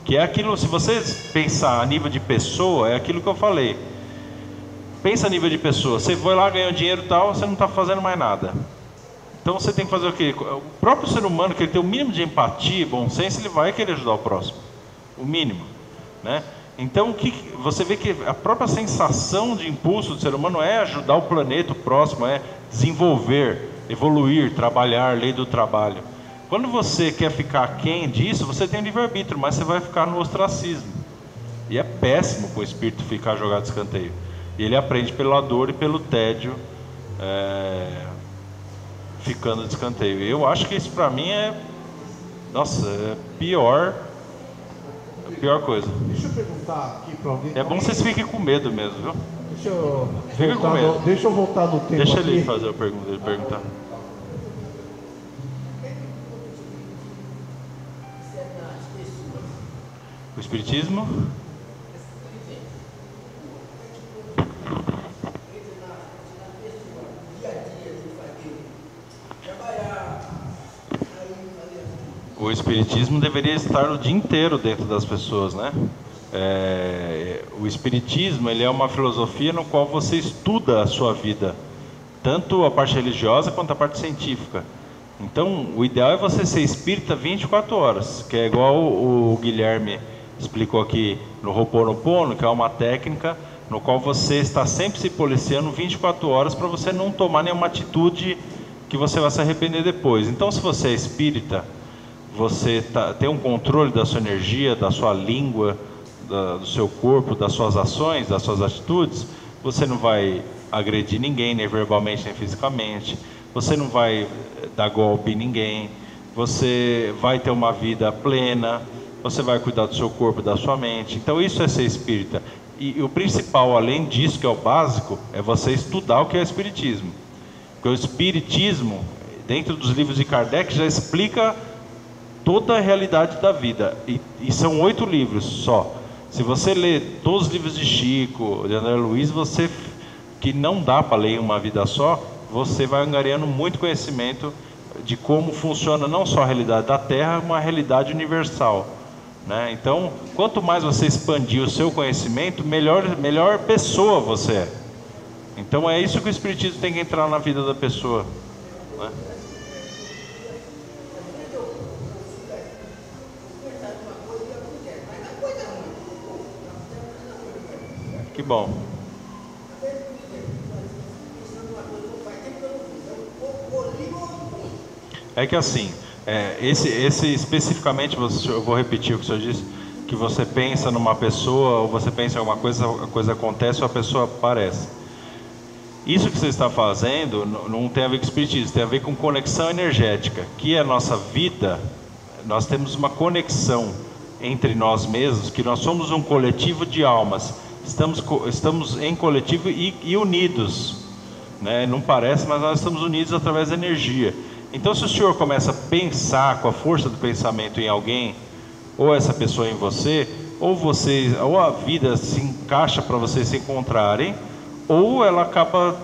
Que é aquilo, se você pensar a nível de pessoa, é aquilo que eu falei. Pensa a nível de pessoa, você vai lá, ganhar dinheiro e tal, você não está fazendo mais nada. Então você tem que fazer o quê? O próprio ser humano, que ele tem o mínimo de empatia, bom senso, ele vai querer ajudar o próximo. O mínimo, né? Então você vê que a própria sensação de impulso do ser humano é ajudar o planeta, o próximo, é desenvolver, evoluir, trabalhar, lei do trabalho. Quando você quer ficar aquém disso, você tem livre-arbítrio, mas você vai ficar no ostracismo. E é péssimo para o espírito ficar jogado de escanteio. E ele aprende pela dor e pelo tédio, ficando de escanteio. Eu acho que isso para mim é a pior coisa. Deixa eu perguntar aqui para alguém. É bom vocês fiquem com medo mesmo, viu? Deixa eu voltar no tempo. Deixa aqui. ele fazer a pergunta, ele perguntar. O espiritismo? O espiritismo deveria estar o dia inteiro dentro das pessoas, né? O espiritismo, ele é uma filosofia no qual você estuda a sua vida, tanto a parte religiosa quanto a parte científica. Então, o ideal é você ser espírita 24 horas, que é igual o Guilherme explicou aqui no Ho'oponopono, que é uma técnica no qual você está sempre se policiando 24 horas para você não tomar nenhuma atitude que você vai se arrepender depois. Então, se você é espírita, você tem um controle da sua energia, da sua língua, do seu corpo, das suas ações, das suas atitudes. Você não vai agredir ninguém, nem verbalmente, nem fisicamente. Você não vai dar golpe em ninguém. Você vai ter uma vida plena. Você vai cuidar do seu corpo, da sua mente. Então isso é ser espírita. E o principal, além disso, que é o básico, é você estudar o que é o espiritismo. Porque o espiritismo, dentro dos livros de Kardec, já explica toda a realidade da vida, e são 8 livros só. Se você ler todos os livros de Chico, de André Luiz, que não dá para ler em uma vida só, você vai angariando muito conhecimento de como funciona não só a realidade da Terra, uma realidade universal, né? Então, quanto mais você expandir o seu conhecimento, melhor pessoa você é. Então é isso que o espiritismo tem que entrar na vida da pessoa, né? Que bom. É que assim, esse especificamente, eu vou repetir o que o senhor disse, que você pensa numa pessoa, ou você pensa em alguma coisa, a coisa acontece ou a pessoa aparece. Isso que você está fazendo não tem a ver com espiritismo, tem a ver com conexão energética, que é a nossa vida. Nós temos uma conexão entre nós mesmos, que nós somos um coletivo de almas. Estamos em coletivo e unidos, né? Não parece, mas nós estamos unidos através da energia. Então, se o senhor começa a pensar com a força do pensamento em alguém, ou essa pessoa em você, ou a vida se encaixa para vocês se encontrarem, ou ela acaba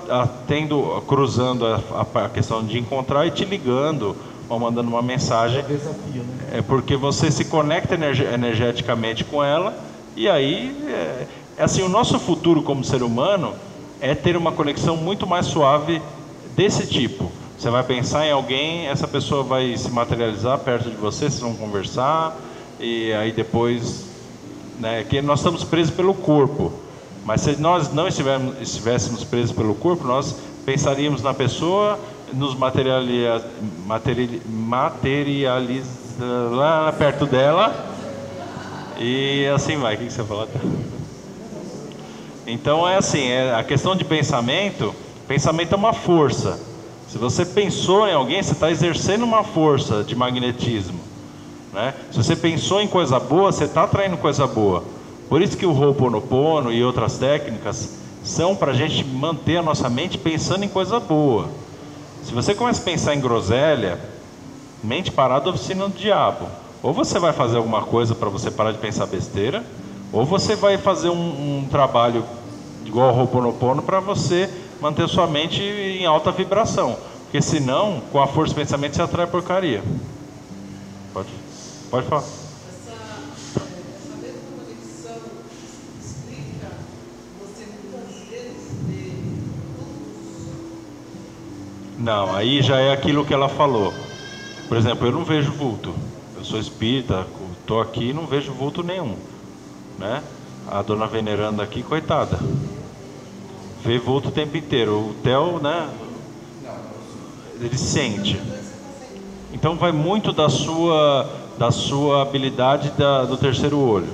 cruzando a questão de encontrar e te ligando, ou mandando uma mensagem. É desafio, né? É porque você se conecta energeticamente com ela, e aí assim, o nosso futuro como ser humano é ter uma conexão muito mais suave desse tipo. Você vai pensar em alguém, essa pessoa vai se materializar perto de você, vocês vão conversar, e aí depois, né, que nós estamos presos pelo corpo. Mas se nós não estivéssemos presos pelo corpo, nós pensaríamos na pessoa, nos materializa lá perto dela, e assim vai. O que você falou? Então é assim, a questão de pensamento é uma força. Se você pensou em alguém, você está exercendo uma força de magnetismo, né? Se você pensou em coisa boa, você está atraindo coisa boa. Por isso que o Ho'oponopono e outras técnicas são para a gente manter a nossa mente pensando em coisa boa. Se você começa a pensar em groselha, mente parada, oficina do diabo. Ou você vai fazer alguma coisa para você parar de pensar besteira, ou você vai fazer um trabalho igual ao Ho'oponopono para você manter sua mente em alta vibração. Porque senão, com a força do pensamento, você atrai porcaria. Pode falar. Essa mesma conexão explica você muitas vezes ter vultos. Não, aí já é aquilo que ela falou. Por exemplo, eu não vejo vulto. Eu sou espírita, estou aqui e não vejo vulto nenhum, né? A dona veneranda aqui, coitada, vê vulto o tempo inteiro. O Theo, né? Ele sente. Então vai muito da sua habilidade do terceiro olho,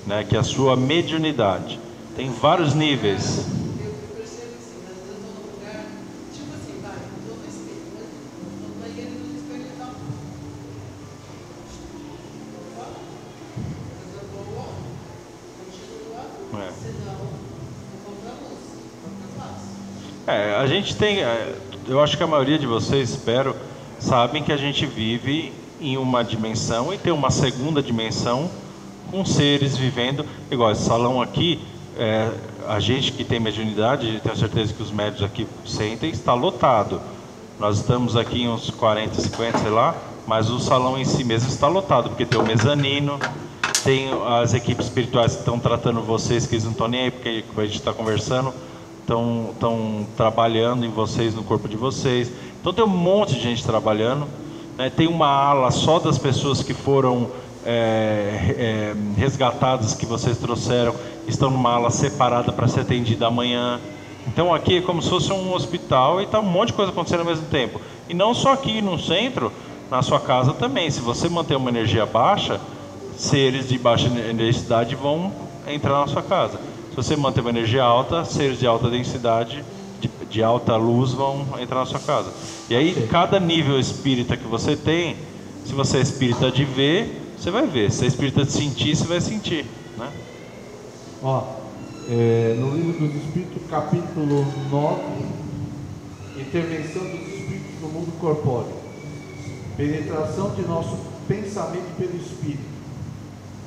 né? Que é a sua mediunidade. Tem vários níveis. Eu percebo assim, às vezes eu estou num lugar, tipo assim, vai, eu estou no espelho, mas estou no banheiro e no espelho e tal. Mas eu vou ao continuo lá, senão eu vou para a luz, fica fácil. A gente tem, eu acho que a maioria de vocês, espero, sabem que a gente vive em uma dimensão e tem uma segunda dimensão com seres vivendo, igual esse salão aqui, a gente que tem mediunidade, tenho certeza que os médios aqui sentem, está lotado. Nós estamos aqui em uns 40, 50, sei lá, mas o salão em si mesmo está lotado, porque tem o mezanino, tem as equipes espirituais que estão tratando vocês, que eles não estão nem aí, porque a gente está conversando, estão trabalhando em vocês, no corpo de vocês. Então tem um monte de gente trabalhando, né? Tem uma ala só das pessoas que foram resgatadas, que vocês trouxeram, estão numa ala separada para ser atendida amanhã. Então aqui é como se fosse um hospital e está um monte de coisa acontecendo ao mesmo tempo. E não só aqui no centro, na sua casa também. Se você manter uma energia baixa, seres de baixa densidade vão entrar na sua casa. Se você manter uma energia alta, seres de alta densidade, de alta luz vão entrar na sua casa. E aí cada nível espírita que você tem, se você é espírita de ver, você vai ver. Se é espírita de sentir, você vai sentir, né? Ó, no livro dos Espíritos, capítulo 9, intervenção dos espíritos no mundo corpóreo, penetração de nosso pensamento pelo espírito.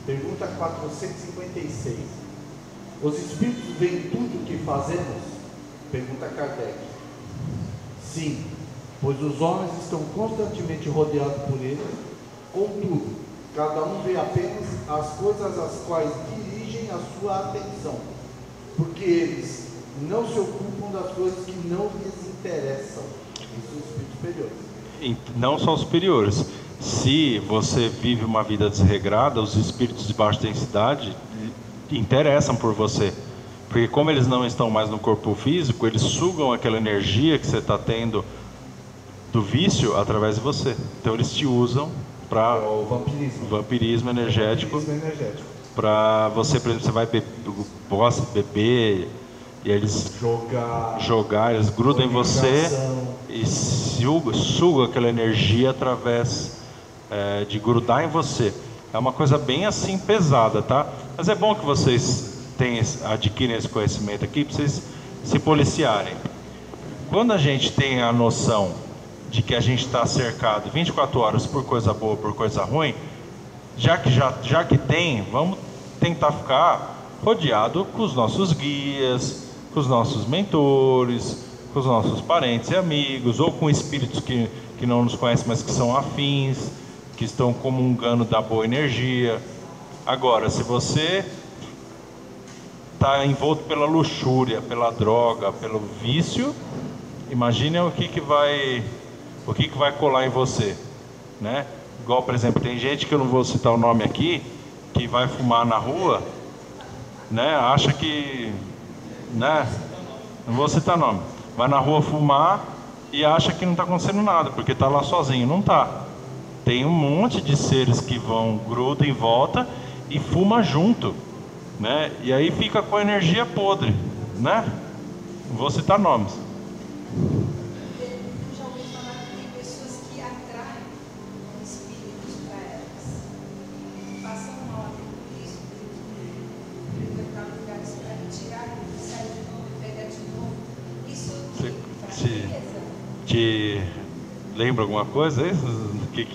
Pergunta 456. Os espíritos veem tudo o que fazemos? Pergunta Kardec. Sim, pois os homens estão constantemente rodeados por eles. Contudo, cada um vê apenas as coisas às quais dirigem a sua atenção, porque eles não se ocupam das coisas que não lhes interessam. Isso os espíritos superiores. Não só os superiores. Se você vive uma vida desregrada, os espíritos de baixa densidade interessam por você, porque como eles não estão mais no corpo físico, eles sugam aquela energia que você está tendo do vício através de você. Então eles te usam para o vampirismo energético. Para você, por exemplo, você vai gosta de beber e eles jogar, eles grudam em você e sugam aquela energia através de grudar em você. É uma coisa bem assim pesada, tá? Mas é bom que vocês adquirem esse conhecimento aqui para vocês se policiarem. Quando a gente tem a noção de que a gente está cercado 24 horas por coisa boa, por coisa ruim, já que tem, vamos tentar ficar rodeado com os nossos guias, com os nossos mentores, com os nossos parentes e amigos, ou com espíritos que não nos conhecem, mas que são afins, que estão comungando da boa energia. Agora, se você está envolto pela luxúria, pela droga, pelo vício, imagine o que vai colar em você, né? Igual, por exemplo, tem gente que eu não vou citar o nome aqui, que vai fumar na rua, né? Acha que, né? Não vou citar nome. Vai na rua fumar e acha que não está acontecendo nada, porque está lá sozinho. Não está. Tem um monte de seres que grudam em volta e fuma junto, né? E aí fica com a energia podre, né? Não vou citar nomes. Eu já ouvi falar que tem pessoas que atraem espíritos para elas. Passam mal por isso, Te lembra alguma coisa? Que...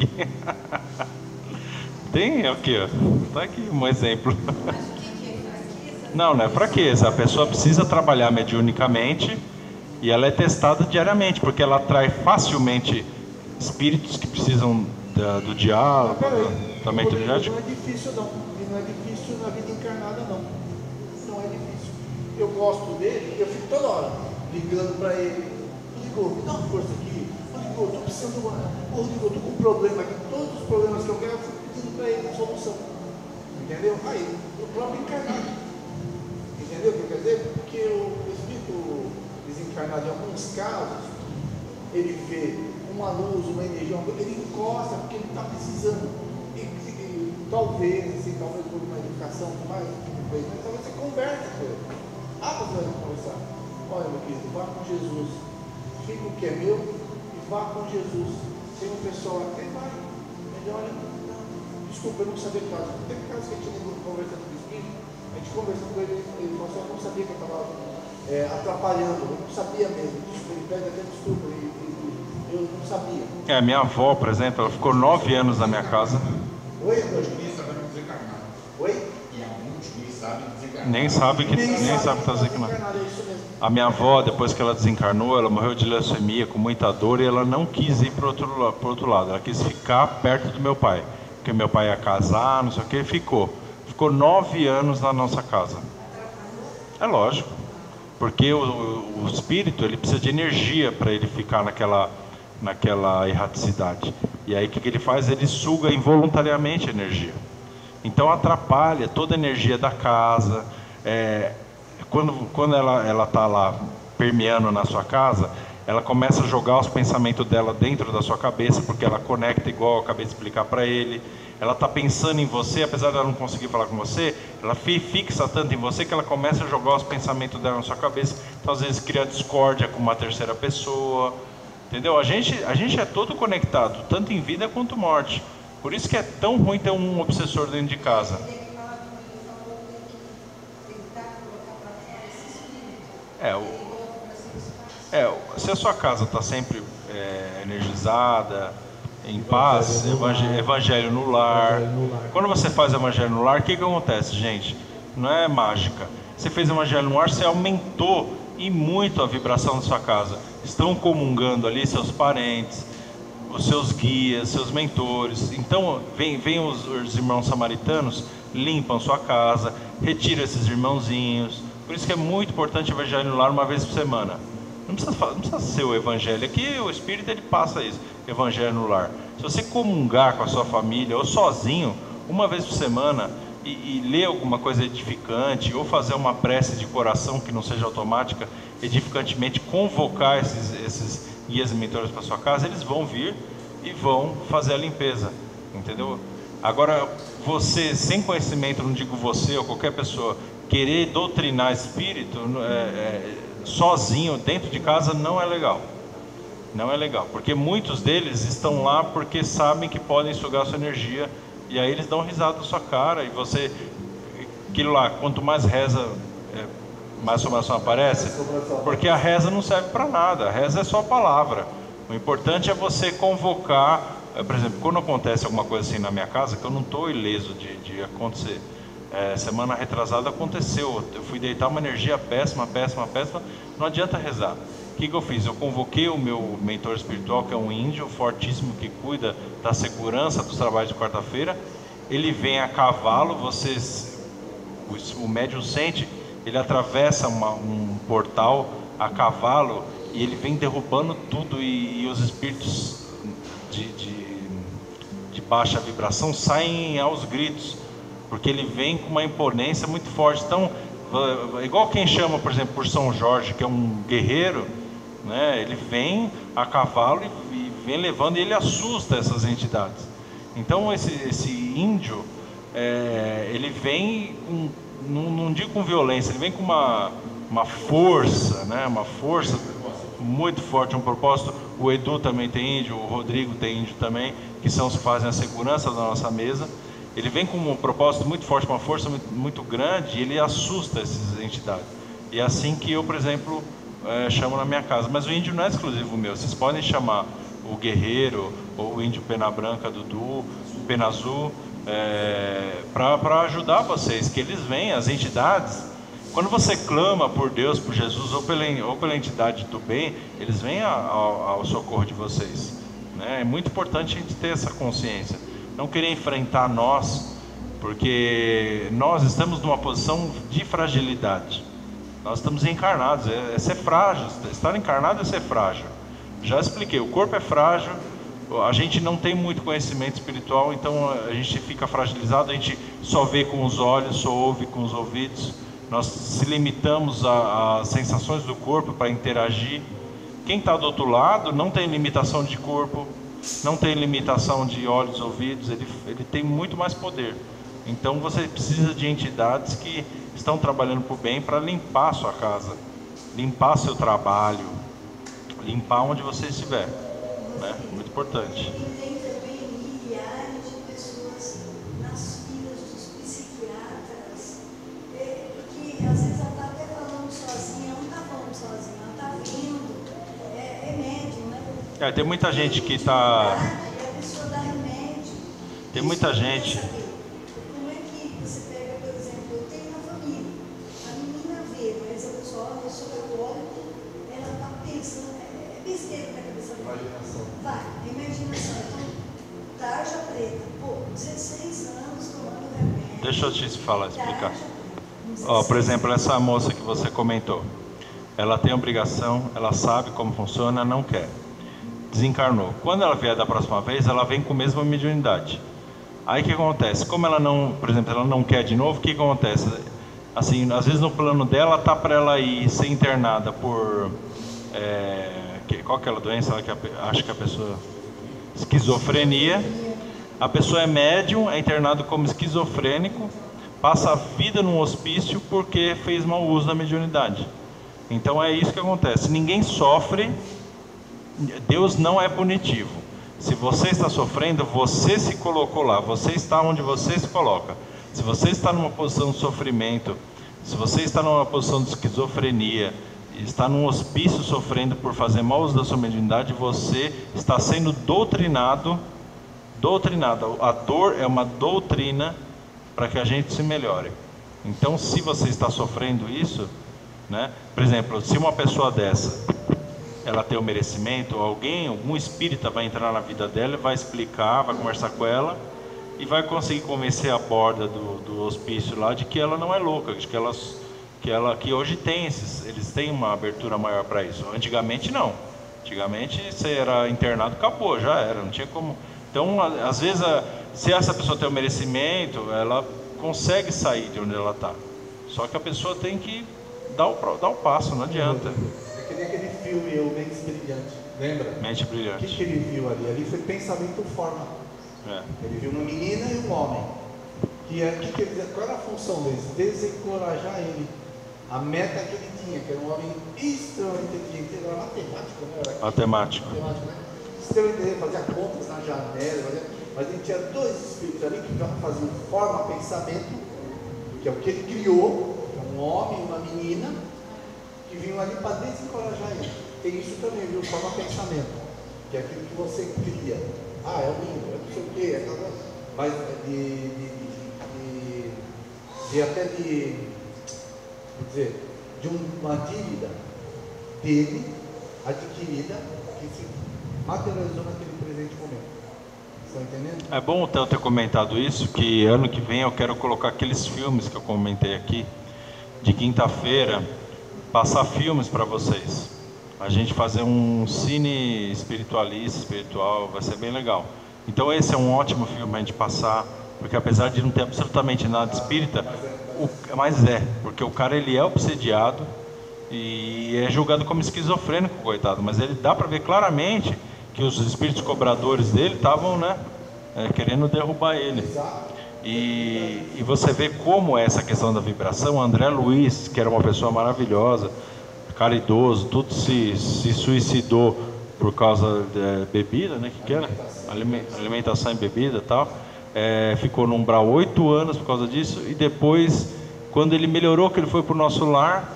Tem aqui, ó. Tá aqui um exemplo. Não é fraqueza. A pessoa precisa trabalhar mediunicamente e ela é testada diariamente, porque ela atrai facilmente espíritos que precisam do diálogo, também não é difícil não. E não é difícil na vida encarnada não. Não é difícil. Eu gosto dele, eu fico toda hora ligando para ele. Ligou, me dá uma força aqui. Ligou, estou precisando de uma. Ligou, estou com um problema aqui. Todos os problemas que eu quero, eu fico pedindo para ele a solução. Entendeu? Aí, o próprio encarnado. Entendeu o que quer dizer? Porque o espírito desencarnado, em alguns casos, ele vê uma luz, uma energia, ele encosta porque ele está precisando. E talvez, assim, talvez por uma educação mais, mas talvez você converse com ele. Você vai conversar. Olha, meu querido, vá com Jesus. Fica o que é meu e vá com Jesus. Tem um pessoal até vai. Ele olha, não, desculpa, eu não sabia que estava. Teve casos que a gente conversando com o espírito, a gente conversando com ele falou assim, eu não sabia que eu estava atrapalhando, eu não sabia mesmo. Ele pede até desculpa, eu não sabia. Minha avó, por exemplo, ela ficou 9 anos na minha casa. Oi? Oi? E alguns que sabem desencarnar. Nem sabe que está desencarnado. A minha avó, depois que ela desencarnou, ela morreu de leucemia com muita dor e ela não quis ir para o outro lado. Ela quis ficar perto do meu pai, porque meu pai ia casar, não sei o que, ficou 9 anos na nossa casa. É lógico, porque o espírito ele precisa de energia para ele ficar naquela erraticidade. E aí o que ele faz? Ele suga involuntariamente a energia. Então atrapalha toda a energia da casa. Quando ela está lá permeando na sua casa, ela começa a jogar os pensamentos dela dentro da sua cabeça, porque ela conecta igual eu acabei de explicar para ele. Ela está pensando em você, apesar de ela não conseguir falar com você, ela fixa tanto em você que ela começa a jogar os pensamentos dela na sua cabeça. Então às vezes cria discórdia com uma terceira pessoa. Entendeu? A gente é todo conectado, tanto em vida quanto morte. Por isso que é tão ruim ter um obsessor dentro de casa. Se a sua casa está sempre energizada, em paz, evangelho no lar. Quando você faz evangelho no lar, o que acontece, gente? Não é mágica. Você fez evangelho no lar, você aumentou e muito a vibração da sua casa. Estão comungando ali seus parentes, os seus guias, seus mentores. Então vem os irmãos samaritanos, limpam sua casa, retiram esses irmãozinhos. Por isso que é muito importante o evangelho no lar uma vez por semana. Não precisa ser o evangelho. Aqui o Espírito ele passa isso, evangelho no lar. Se você comungar com a sua família ou sozinho, uma vez por semana, e ler alguma coisa edificante, ou fazer uma prece de coração que não seja automática, edificantemente convocar esses guias e mentores para sua casa, eles vão vir e vão fazer a limpeza, entendeu? Agora, você sem conhecimento, não digo você ou qualquer pessoa, querer doutrinar espírito sozinho dentro de casa não é legal. Não é legal, porque muitos deles estão lá porque sabem que podem sugar a sua energia, e aí eles dão risada na sua cara, e você, aquilo lá, quanto mais reza, mais assombração aparece, porque a reza não serve para nada, a reza é só palavra. O importante é você convocar, por exemplo, quando acontece alguma coisa assim na minha casa, que eu não estou ileso de acontecer. Semana retrasada aconteceu, eu fui deitar uma energia péssima, não adianta rezar. O que eu fiz? Eu convoquei o meu mentor espiritual, que é um índio fortíssimo, que cuida da segurança dos trabalhos de quarta-feira. Ele vem a cavalo, o médium sente, ele atravessa um portal a cavalo, e ele vem derrubando tudo, e os espíritos de baixa vibração saem aos gritos, porque ele vem com uma imponência muito forte. Então, igual quem chama, por exemplo, por São Jorge, que é um guerreiro, né? Ele vem a cavalo e vem levando, e ele assusta essas entidades. Então esse índio, ele vem, não digo com violência, ele vem com uma força, né? Uma força muito forte, um propósito. O Edu também tem índio, o Rodrigo tem índio também, que são os que fazem a segurança da nossa mesa. Ele vem com um propósito muito forte, uma força muito, muito grande, e ele assusta essas entidades. E é assim que eu, por exemplo, chamo na minha casa. Mas o índio não é exclusivo meu. Vocês podem chamar o guerreiro, ou o índio pena branca, Dudu, pena azul, para ajudar vocês, que eles vêm, as entidades. Quando você clama por Deus, por Jesus, ou pela entidade do bem, eles vêm ao socorro de vocês, né? É muito importante a gente ter essa consciência. Não querer enfrentar nós, porque nós estamos numa posição de fragilidade. Nós estamos encarnados, é ser frágil. Estar encarnado é ser frágil. Já expliquei, o corpo é frágil, a gente não tem muito conhecimento espiritual, então a gente fica fragilizado, a gente só vê com os olhos, só ouve com os ouvidos. Nós se limitamos às sensações do corpo para interagir. Quem está do outro lado não tem limitação de corpo, não tem limitação de olhos, ouvidos, ele tem muito mais poder. Então você precisa de entidades que estão trabalhando para o bem, para limpar a sua casa, limpar seu trabalho, limpar onde você estiver, né? Muito importante. Tem também milhares de pessoas nas filas dos psiquiatras, que às vezes ela está até falando sozinha, não está falando sozinha, ela está vindo, é médium, né? Tem muita gente que está... E a pessoa dá remédio. Tem muita gente... Como é que você pega, por exemplo, eu tenho na família, a menina vê, mas eu sou católico, ela está pensando, é besteira na cabeça dela. Imaginação. Vai, imaginação. Então, tarja preta, pô, 16 anos tomando remédio. Deixa eu te falar, explicar. Por exemplo, essa moça que você comentou, ela tem obrigação, ela sabe como funciona, não quer. Desencarnou. Quando ela vier da próxima vez, ela vem com a mesma mediunidade. Aí o que acontece? Como ela não, por exemplo, ela não quer de novo, o que acontece? Assim, às vezes no plano dela tá para ela ir ser internada por qual que é a doença? Acho que a pessoa esquizofrenia. A pessoa é médium, é internado como esquizofrênico, passa a vida num hospício porque fez mau uso da mediunidade. Então é isso que acontece. Ninguém sofre. Deus não é punitivo. Se você está sofrendo, você se colocou lá. Você está onde você se coloca. Se você está numa posição de sofrimento, se você está numa posição de esquizofrenia, está num hospício sofrendo por fazer mau uso da sua mediunidade, você está sendo doutrinado. A dor é uma doutrina para que a gente se melhore. Então, se você está sofrendo isso, né? Por exemplo, se uma pessoa dessa, ela tem o merecimento, algum espírita vai entrar na vida dela, vai explicar, vai conversar com ela e vai conseguir convencer a borda do hospício lá de que ela não é louca, de que hoje eles têm uma abertura maior para isso. Antigamente não. Antigamente você era internado, acabou, já era, não tinha como. Então, às vezes, se essa pessoa tem o merecimento, ela consegue sair de onde ela está. Só que a pessoa tem que dar o passo, não adianta. É que nem aquele filme, O Mente Brilhante, lembra? Mente O Brilhante. que ele viu ali? Ali foi pensamento forma. Ele viu uma menina e um homem. Qual era a função deles? Desencorajar ele. A meta que ele tinha, que era um homem extremamente inteligente, ele era matemático, né? Matemático. Né? Extremamente inteligente, fazia contas na janela, mas ele tinha dois espíritos ali que faziam forma pensamento, que é o que ele criou, um homem e uma menina, que vinham ali para desencorajar ele. Tem isso também, viu? Forma pensamento, que é aquilo que você cria. É lindo, é não sei o quê, é aquela coisa. Mas de uma dívida dele, adquirida, que se materializou naquele presente momento. Estão entendendo? É bom o Theo ter comentado isso, que ano que vem eu quero colocar aqueles filmes que eu comentei aqui, de quinta-feira, passar filmes para vocês. A gente fazer um cine espiritual, vai ser bem legal. Então esse é um ótimo filme a gente passar, porque apesar de não ter absolutamente nada de espírita, porque o cara ele é obsediado e é julgado como esquizofrênico, coitado, mas ele dá para ver claramente que os espíritos cobradores dele estavam, né, querendo derrubar ele. E você vê como é essa questão da vibração. André Luiz, que era uma pessoa maravilhosa, cara idoso, tudo se suicidou por causa de bebida, né? Que era? Alimentação e bebida e tal. Ficou no umbral 8 anos por causa disso. E depois, quando ele melhorou, que ele foi para o nosso lar,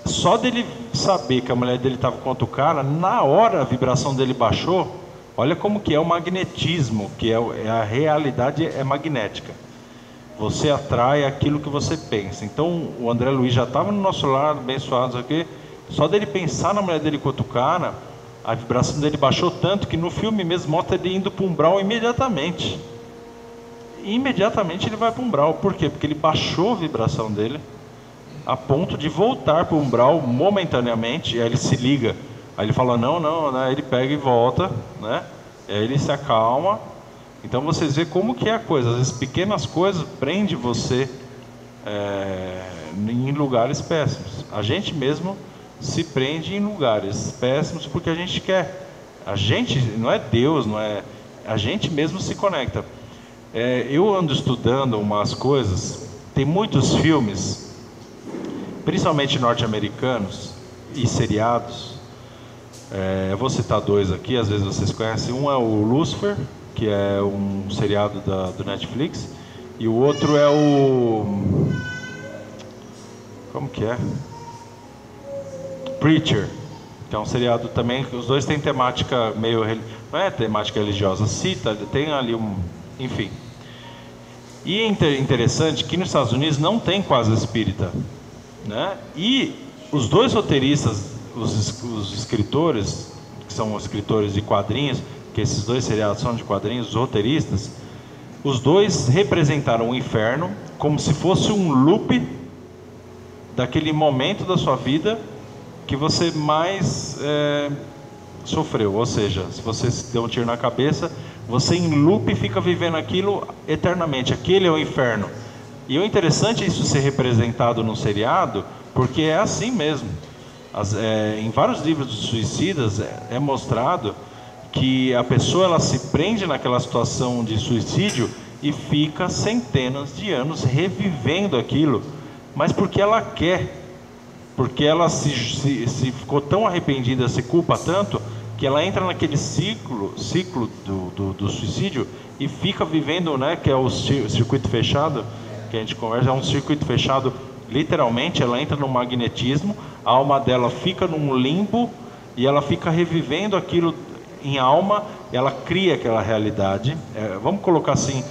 só dele saber que a mulher dele estava com outro cara, na hora a vibração dele baixou. Olha como que é o magnetismo, que é a realidade é magnética. Você atrai aquilo que você pensa. Então o André Luiz já estava no nosso lar, abençoados aqui. Só dele pensar na mulher dele com outro cara, a vibração dele baixou tanto que no filme mesmo mostra ele indo para o umbral imediatamente. Imediatamente ele vai para o umbral. Por quê? Porque ele baixou a vibração dele a ponto de voltar para o umbral momentaneamente. E aí ele se liga. Aí ele fala não, né? Ele pega e volta, né? Aí ele se acalma. Então vocês veem como que é a coisa. Às vezes pequenas coisas prendem você em lugares péssimos. A gente mesmo se prende em lugares péssimos porque a gente quer. A gente, não é Deus, não é... A gente mesmo se conecta. Eu ando estudando umas coisas. Tem muitos filmes, principalmente norte-americanos e seriados. Eu vou citar dois aqui, às vezes vocês conhecem. Um é o Lucifer, que é um seriado do Netflix, e o outro é o... como que é? Preacher, que é um seriado também. Os dois têm temática meio... não é temática religiosa, cita, tem ali um... enfim. E é interessante que nos Estados Unidos não tem quase espírita, né? E os dois roteiristas, os escritores, que são escritores de quadrinhos, que esses dois seriados são de quadrinhos, os roteiristas, os dois representaram o inferno como se fosse um loop daquele momento da sua vida que você mais sofreu. Ou seja, se você se deu um tiro na cabeça, você em loop fica vivendo aquilo eternamente. Aquele é o inferno. E o interessante é isso ser representado no seriado, porque é assim mesmo. Em vários livros dos suicidas é mostrado que a pessoa ela se prende naquela situação de suicídio e fica centenas de anos revivendo aquilo, mas porque ela quer, porque ela se ficou tão arrependida, se culpa tanto, que ela entra naquele ciclo do suicídio e fica vivendo, né, que é o circuito fechado, que a gente conversa, é um circuito fechado, literalmente. Ela entra no magnetismo, a alma dela fica num limbo e ela fica revivendo aquilo em alma, ela cria aquela realidade. Vamos colocar assim,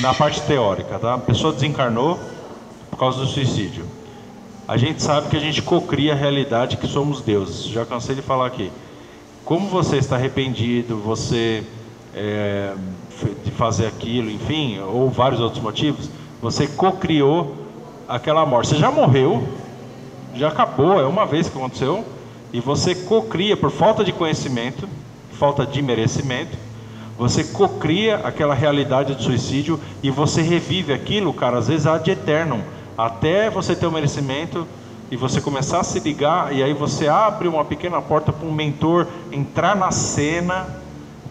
na parte teórica, tá? A pessoa desencarnou por causa do suicídio. A gente sabe que a gente cocria a realidade, que somos deuses. Já cansei de falar aqui. Como você está arrependido, você de fazer aquilo, enfim, ou vários outros motivos, você cocriou aquela morte. Você já morreu, já acabou, é uma vez que aconteceu, e você cocria por falta de conhecimento, falta de merecimento, você cocria aquela realidade do suicídio e você revive aquilo, cara, às vezes ad eternum, até você ter o merecimento e você começar a se ligar, e aí você abre uma pequena porta para um mentor entrar na cena,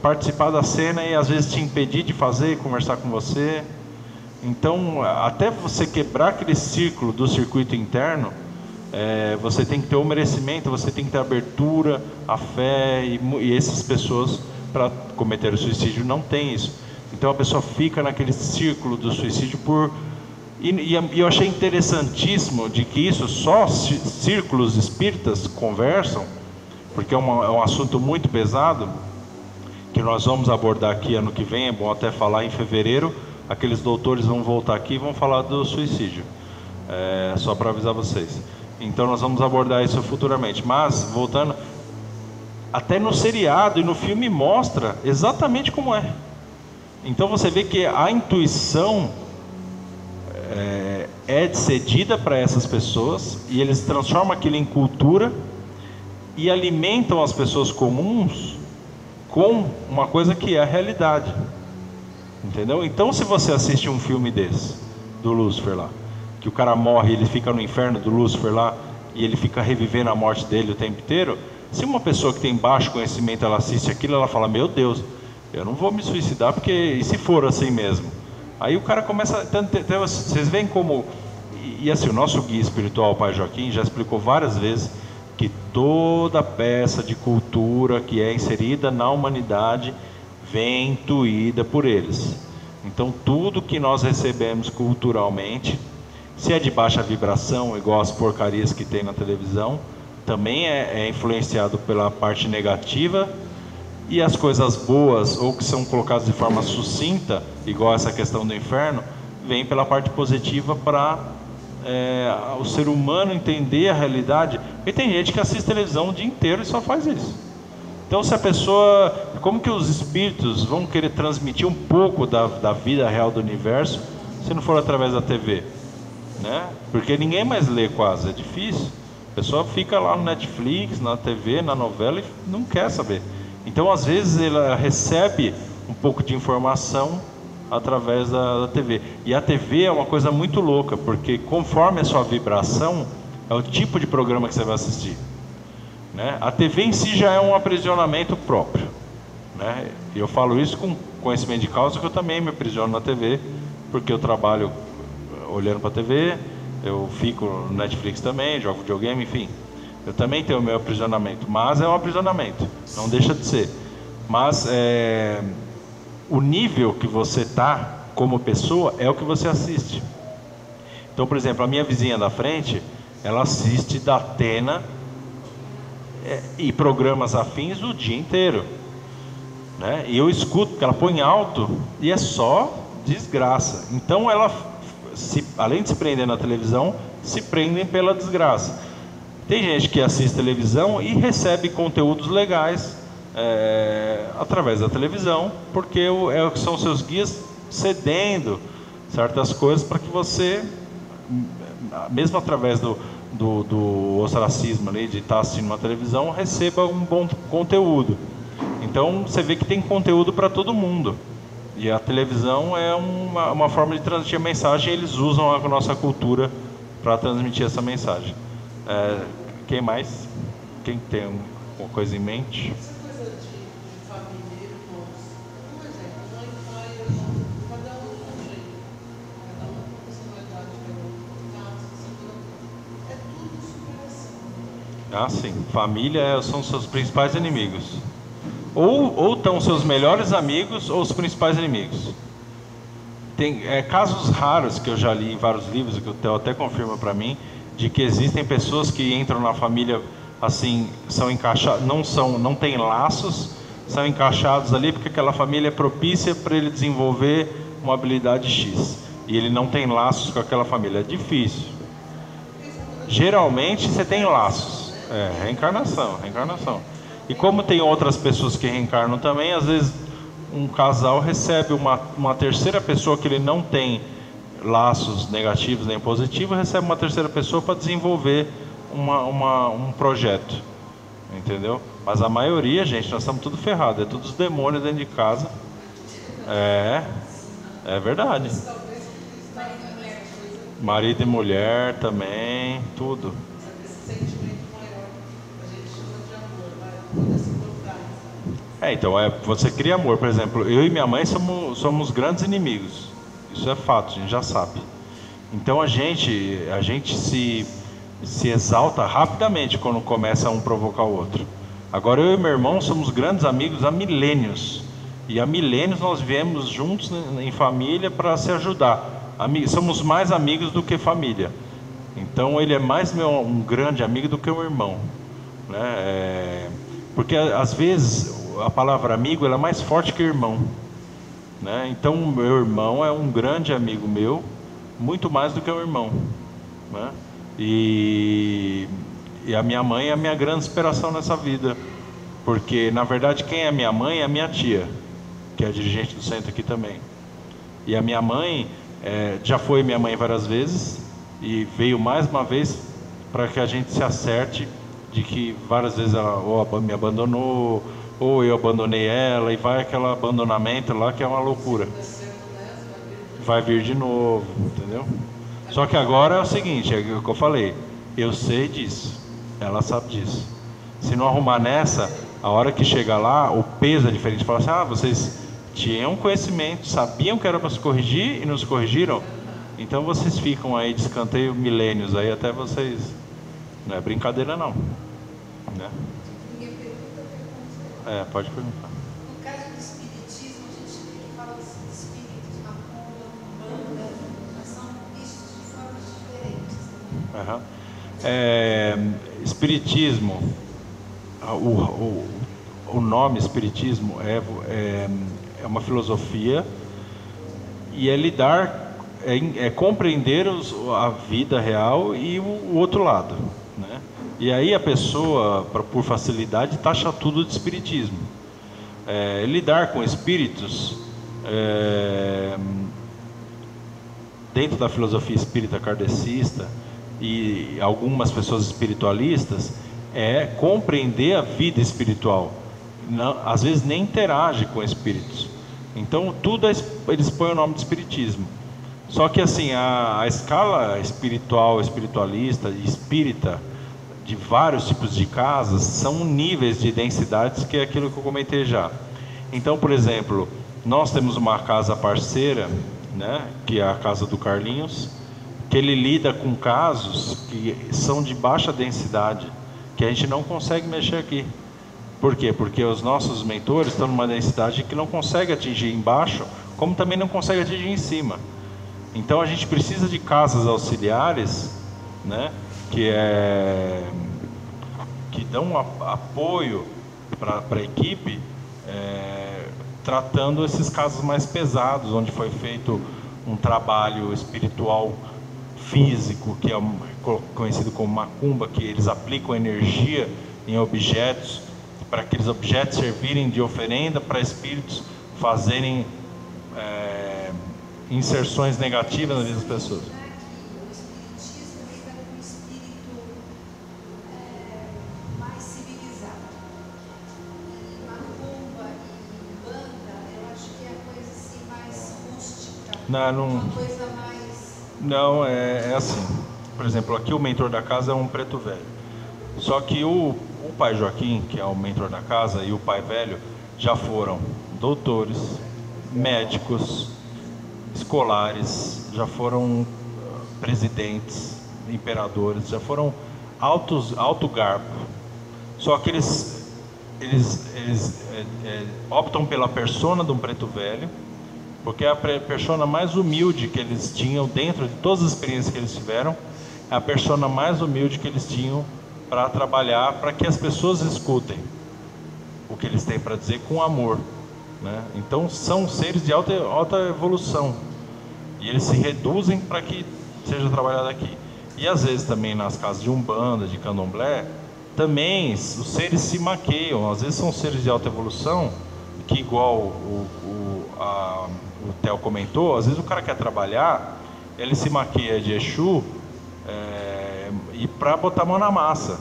participar da cena e às vezes te impedir de fazer, conversar com você. Então, até você quebrar aquele círculo do circuito interno, você tem que ter o merecimento, você tem que ter a abertura, a fé, e essas pessoas, para cometer o suicídio, não tem isso. Então a pessoa fica naquele círculo do suicídio e eu achei interessantíssimo de que isso só círculos espíritas conversam, porque é um assunto muito pesado, que nós vamos abordar aqui ano que vem. É bom até falar em fevereiro, aqueles doutores vão voltar aqui e vão falar do suicídio, só para avisar vocês. Então nós vamos abordar isso futuramente. Mas, voltando, até no seriado e no filme mostra exatamente como é. Então você vê que a intuição é cedida para essas pessoas, e eles transformam aquilo em cultura e alimentam as pessoas comuns com uma coisa que é a realidade. Entendeu? Então, se você assiste um filme desse, do Lúcifer lá, que o cara morre, ele fica no inferno do Lúcifer lá, e ele fica revivendo a morte dele o tempo inteiro, se uma pessoa que tem baixo conhecimento, ela assiste aquilo, ela fala, meu Deus, eu não vou me suicidar, porque e se for assim mesmo? Aí o cara começa, vocês veem como, e assim, o nosso guia espiritual, o Pai Joaquim, já explicou várias vezes, que toda peça de cultura que é inserida na humanidade, vem intuída por eles. Então tudo que nós recebemos culturalmente, se é de baixa vibração, igual as porcarias que tem na televisão, também é influenciado pela parte negativa, e as coisas boas, ou que são colocadas de forma sucinta, igual essa questão do inferno, vem pela parte positiva para o ser humano entender a realidade. E tem gente que assiste televisão o dia inteiro e só faz isso. Então, se a pessoa... Como que os espíritos vão querer transmitir um pouco da vida real do universo se não for através da TV? Né? Porque ninguém mais lê quase, é difícil. A pessoa fica lá no Netflix, na TV, na novela e não quer saber. Então, às vezes, ela recebe um pouco de informação através da TV. E a TV é uma coisa muito louca, porque conforme a sua vibração, é o tipo de programa que você vai assistir. Né? A TV em si já é um aprisionamento próprio. Né? E eu falo isso com conhecimento de causa, que eu também me aprisiono na TV, porque eu trabalho olhando para a TV, eu fico no Netflix também, jogo videogame, enfim. Eu também tenho o meu aprisionamento, mas é um aprisionamento, não deixa de ser. Mas o nível que você está como pessoa é o que você assiste. Então, por exemplo, a minha vizinha da frente, ela assiste Datena e programas afins o dia inteiro. Né? E eu escuto, porque ela põe alto e é só desgraça. Então, ela, além de se prender na televisão, se prendem pela desgraça. Tem gente que assiste televisão e recebe conteúdos legais através da televisão, porque são seus guias cedendo certas coisas para que você, mesmo através do ostracismo ali, de estar assistindo uma televisão, receba um bom conteúdo. Então você vê que tem conteúdo para todo mundo. E a televisão é uma forma de transmitir a mensagem, e eles usam a nossa cultura para transmitir essa mensagem. Quem mais? Quem tem uma coisa em mente? Essa coisa de família, irmãos. Um exemplo, mãe, pai, irmão, cada um de um jeito. Cada um com personalidade, cada um com casa, é tudo superação. Ah, sim. Família são seus principais inimigos. Ou estão seus melhores amigos ou os principais inimigos. Tem casos raros que eu já li em vários livros, que o Theo até confirma para mim, de que existem pessoas que entram na família assim, são encaixados, não tem laços, são encaixados ali porque aquela família é propícia para ele desenvolver uma habilidade X, e ele não tem laços com aquela família. É difícil. Geralmente você tem laços. Reencarnação. E como tem outras pessoas que reencarnam também, às vezes um casal recebe uma terceira pessoa que ele não tem laços negativos nem positivos, recebe uma terceira pessoa para desenvolver um projeto, entendeu? Mas a maioria, gente, nós estamos tudo ferrado, é tudo os demônios dentro de casa. É verdade. Marido e mulher também, tudo. Esse sentimento maior, a gente chama de amor, vai se encontrar. Então, você cria amor. Por exemplo, eu e minha mãe somos grandes inimigos. Isso é fato, a gente já sabe. Então a gente se exalta rapidamente quando começa um provocar o outro. Agora eu e meu irmão somos grandes amigos há milênios. E há milênios nós viemos juntos em família para se ajudar. Somos mais amigos do que família. Então ele é mais um grande amigo do que um irmão. Né? Porque às vezes a palavra amigo ela é mais forte que irmão. Né? Então meu irmão é um grande amigo meu, muito mais do que um irmão. Né? E a minha mãe é a minha grande inspiração nessa vida. Porque na verdade quem é minha mãe é a minha tia, que é a dirigente do centro aqui também. E a minha mãe já foi minha mãe várias vezes, e veio mais uma vez para que a gente se acerte de que várias vezes ela ou me abandonou, ou eu abandonei ela, e vai aquele abandonamento lá que é uma loucura. Vai vir de novo, entendeu? Só que agora é o seguinte, é o que eu falei, eu sei disso, ela sabe disso. Se não arrumar nessa, a hora que chegar lá, o peso é diferente. Fala assim, vocês tinham conhecimento, sabiam que era para se corrigir e não se corrigiram, então vocês ficam aí de escanteio milênios aí até vocês. Não é brincadeira não, né? Pode perguntar. No caso do espiritismo, a gente vê que fala de espíritos, macumba, umbanda, mas são vistos de formas diferentes. Uhum. Espiritismo, o nome Espiritismo é uma filosofia e é lidar, é compreender a vida real e o outro lado, né? E aí a pessoa, por facilidade, taxa tudo de espiritismo. Lidar com espíritos, dentro da filosofia espírita kardecista e algumas pessoas espiritualistas, é compreender a vida espiritual. Não, às vezes nem interage com espíritos. Então tudo eles põem o nome de espiritismo. Só que assim, a escala espiritual, espiritualista e espírita de vários tipos de casas são níveis de densidades, que é aquilo que eu comentei já. Então, por exemplo, nós temos uma casa parceira, né, que é a casa do Carlinhos, que ele lida com casos que são de baixa densidade, que a gente não consegue mexer aqui. Por quê? Porque os nossos mentores estão numa densidade que não consegue atingir embaixo, como também não consegue atingir em cima. Então a gente precisa de casas auxiliares, né, que dão apoio para a equipe, tratando esses casos mais pesados, onde foi feito um trabalho espiritual físico, que é conhecido como macumba, que eles aplicam energia em objetos, para aqueles objetos servirem de oferenda para espíritos fazerem inserções negativas na vida das pessoas. O espiritismo lida com o espírito mais civilizado. E macumba e banda, eu acho que é coisa assim mais rústica. Uma coisa mais... Não, é assim. Por exemplo, aqui o mentor da casa é um preto velho. Só que o pai Joaquim, que é o mentor da casa, e o pai velho já foram doutores, médicos, escolares, já foram presidentes, imperadores, já foram alto garbo. Só que eles optam pela persona de um preto velho, porque é a persona mais humilde que eles tinham dentro de todas as experiências que eles tiveram, é a persona mais humilde que eles tinham para trabalhar, para que as pessoas escutem o que eles têm para dizer com amor, né? Então são seres de alta evolução e eles se reduzem para que seja trabalhado aqui. E às vezes também nas casas de umbanda, de candomblé, também os seres se maqueiam. Às vezes são seres de alta evolução que, igual o Theo comentou, às vezes o cara quer trabalhar, ele se maqueia de Exu e para botar a mão na massa,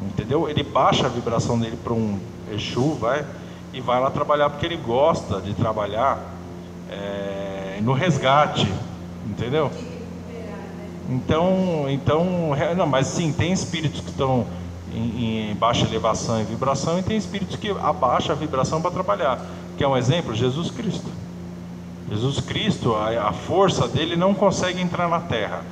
entendeu? Ele baixa a vibração dele para um Exu, e vai lá trabalhar porque ele gosta de trabalhar no resgate, entendeu? Então, não, mas sim, tem espíritos que estão em baixa elevação e vibração, e tem espíritos que abaixam a vibração para trabalhar. Que é um exemplo, Jesus Cristo. Jesus Cristo, a força dele não consegue entrar na Terra.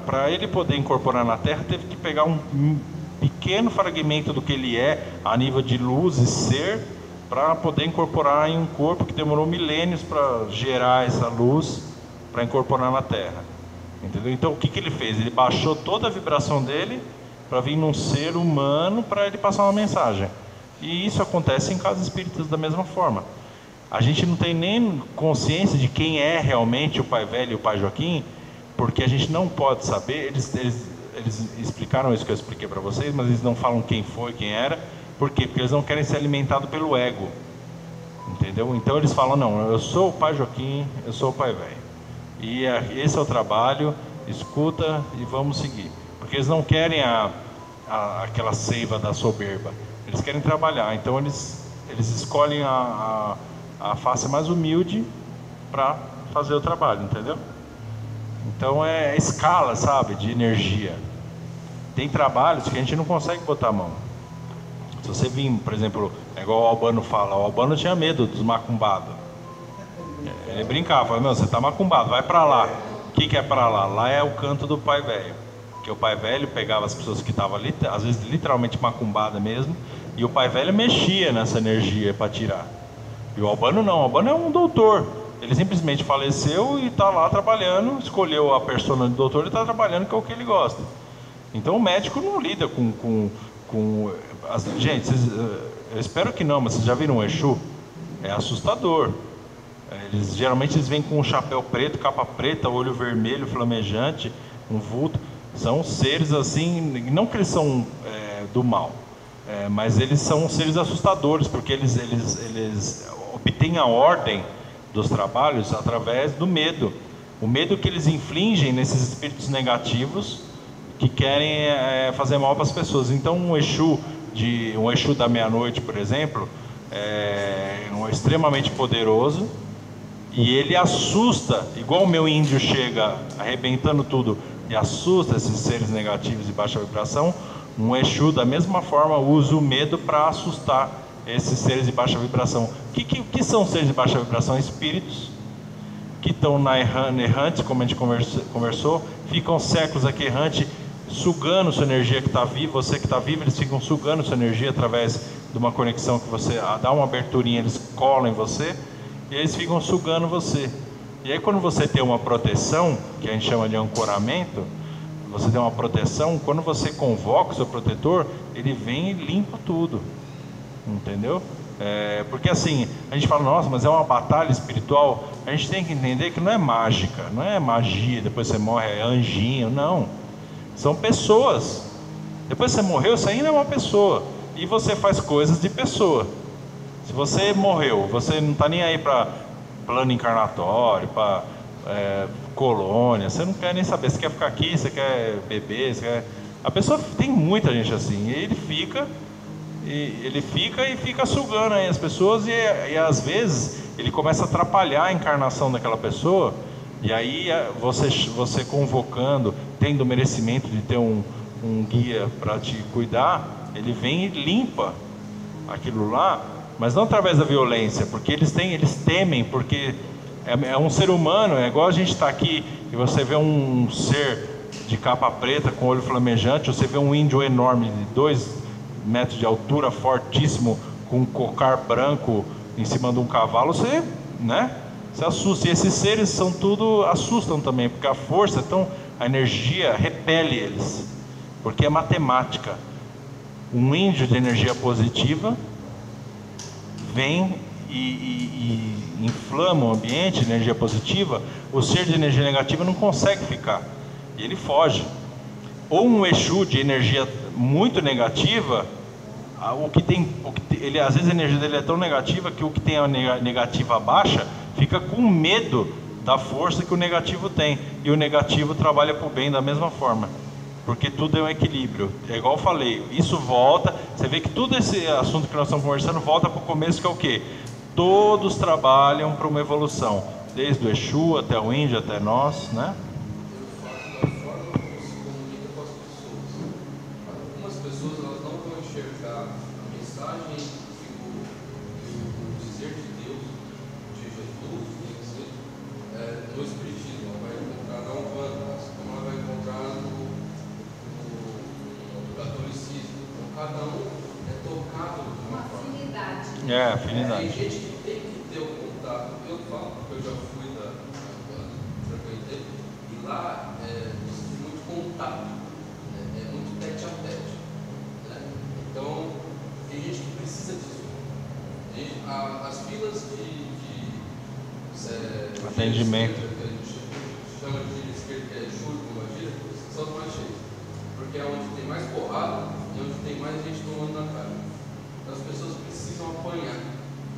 Para ele poder incorporar na Terra, teve que pegar um pequeno fragmento do que ele é, a nível de luz e ser, para poder incorporar em um corpo que demorou milênios para gerar essa luz, para incorporar na Terra. Entendeu? Então o que ele fez? Ele baixou toda a vibração dele para vir num ser humano para ele passar uma mensagem. E isso acontece em casas espíritas da mesma forma. A gente não tem nem consciência de quem é realmente o pai velho e o pai Joaquim, porque a gente não pode saber. Eles explicaram isso que eu expliquei para vocês, mas eles não falam quem foi, quem era. Por quê? Porque eles não querem ser alimentados pelo ego, entendeu? Então eles falam, não, eu sou o pai Joaquim, eu sou o pai velho, e esse é o trabalho, escuta e vamos seguir. Porque eles não querem aquela seiva da soberba, eles querem trabalhar. Então eles escolhem a face mais humilde para fazer o trabalho, entendeu? Então é escala, sabe, de energia. Tem trabalhos que a gente não consegue botar a mão. Se você vir, por exemplo, é igual o Albano fala, o Albano tinha medo dos macumbados. Ele brincava, falava, meu, você tá macumbado, vai para lá. O que é para lá? Lá é o canto do pai velho. Que o pai velho pegava as pessoas que estavam ali, às vezes literalmente macumbadas mesmo, e o pai velho mexia nessa energia para tirar. E o Albano não, o Albano é um doutor. Ele simplesmente faleceu e está lá trabalhando, escolheu a persona do doutor e está trabalhando, que é o que ele gosta. Então o médico não lida gente, eu espero que não, mas vocês já viram um Exu? É assustador. Geralmente eles vêm com um chapéu preto, capa preta, olho vermelho, flamejante, um vulto. São seres assim, não que eles são do mal, mas eles são seres assustadores, porque eles obtêm a ordem dos trabalhos através do medo. O medo que eles infligem nesses espíritos negativos que querem fazer mal para as pessoas. Então um Exu da meia-noite, por exemplo, é extremamente poderoso, e ele assusta, igual o meu índio chega arrebentando tudo e assusta esses seres negativos de baixa vibração. Um Exu da mesma forma usa o medo para assustar esses seres de baixa vibração. O que são seres de baixa vibração? Espíritos que estão na errante, como a gente conversou, ficam séculos aqui errante, sugando sua energia que está viva. Você que está vivo, eles ficam sugando sua energia através de uma conexão que você dá uma aberturinha, eles colam em você e eles ficam sugando você. E aí quando você tem uma proteção, que a gente chama de ancoramento, você tem uma proteção, quando você convoca o seu protetor, ele vem e limpa tudo, entendeu? Porque assim, a gente fala, nossa, mas é uma batalha espiritual. A gente tem que entender que não é mágica, não é magia, depois você morre, é anjinho, não. São pessoas. Depois você morreu, você ainda é uma pessoa. E você faz coisas de pessoa. Se você morreu, você não está nem aí para plano encarnatório, para colônia, você não quer nem saber. Você quer ficar aqui, você quer beber, você quer... A pessoa, tem muita gente assim, e ele fica sugando aí as pessoas, e às vezes ele começa a atrapalhar a encarnação daquela pessoa. E aí você convocando, tendo o merecimento de ter um guia para te cuidar, ele vem e limpa aquilo lá, mas não através da violência, porque eles temem, porque é um ser humano. É igual a gente está aqui e você vê um ser de capa preta com olho flamejante, você vê um índio enorme de 2 metros de altura, fortíssimo, com um cocar branco em cima de um cavalo, você assusta. E esses seres assustam também, porque a força, então a energia repele eles, porque é matemática. Um índio de energia positiva vem e inflama o ambiente de energia positiva. O ser de energia negativa não consegue ficar, e ele foge. Ou um Exu de energia muito negativa, às vezes a energia dele é tão negativa que o que tem a negativa baixa fica com medo da força que o negativo tem, e o negativo trabalha para o bem da mesma forma, porque tudo é um equilíbrio. É igual eu falei, isso volta, você vê que tudo esse assunto que nós estamos conversando volta para o começo, que é o quê? Todos trabalham para uma evolução, desde o Exu até o índio, até nós, né? Afinidade. Tem gente que tem que ter o contato. Eu falo, porque eu já fui frequentei, e lá você tem muito contato, é muito tete a tete, né? Então tem gente que precisa disso. As filas de atendimento, que a gente chama de gíria esquerda, que é juro, como a gíria, são as mais cheias, porque é onde tem mais porrada e onde tem mais gente tomando na cara. Então as pessoas precisam apanhar.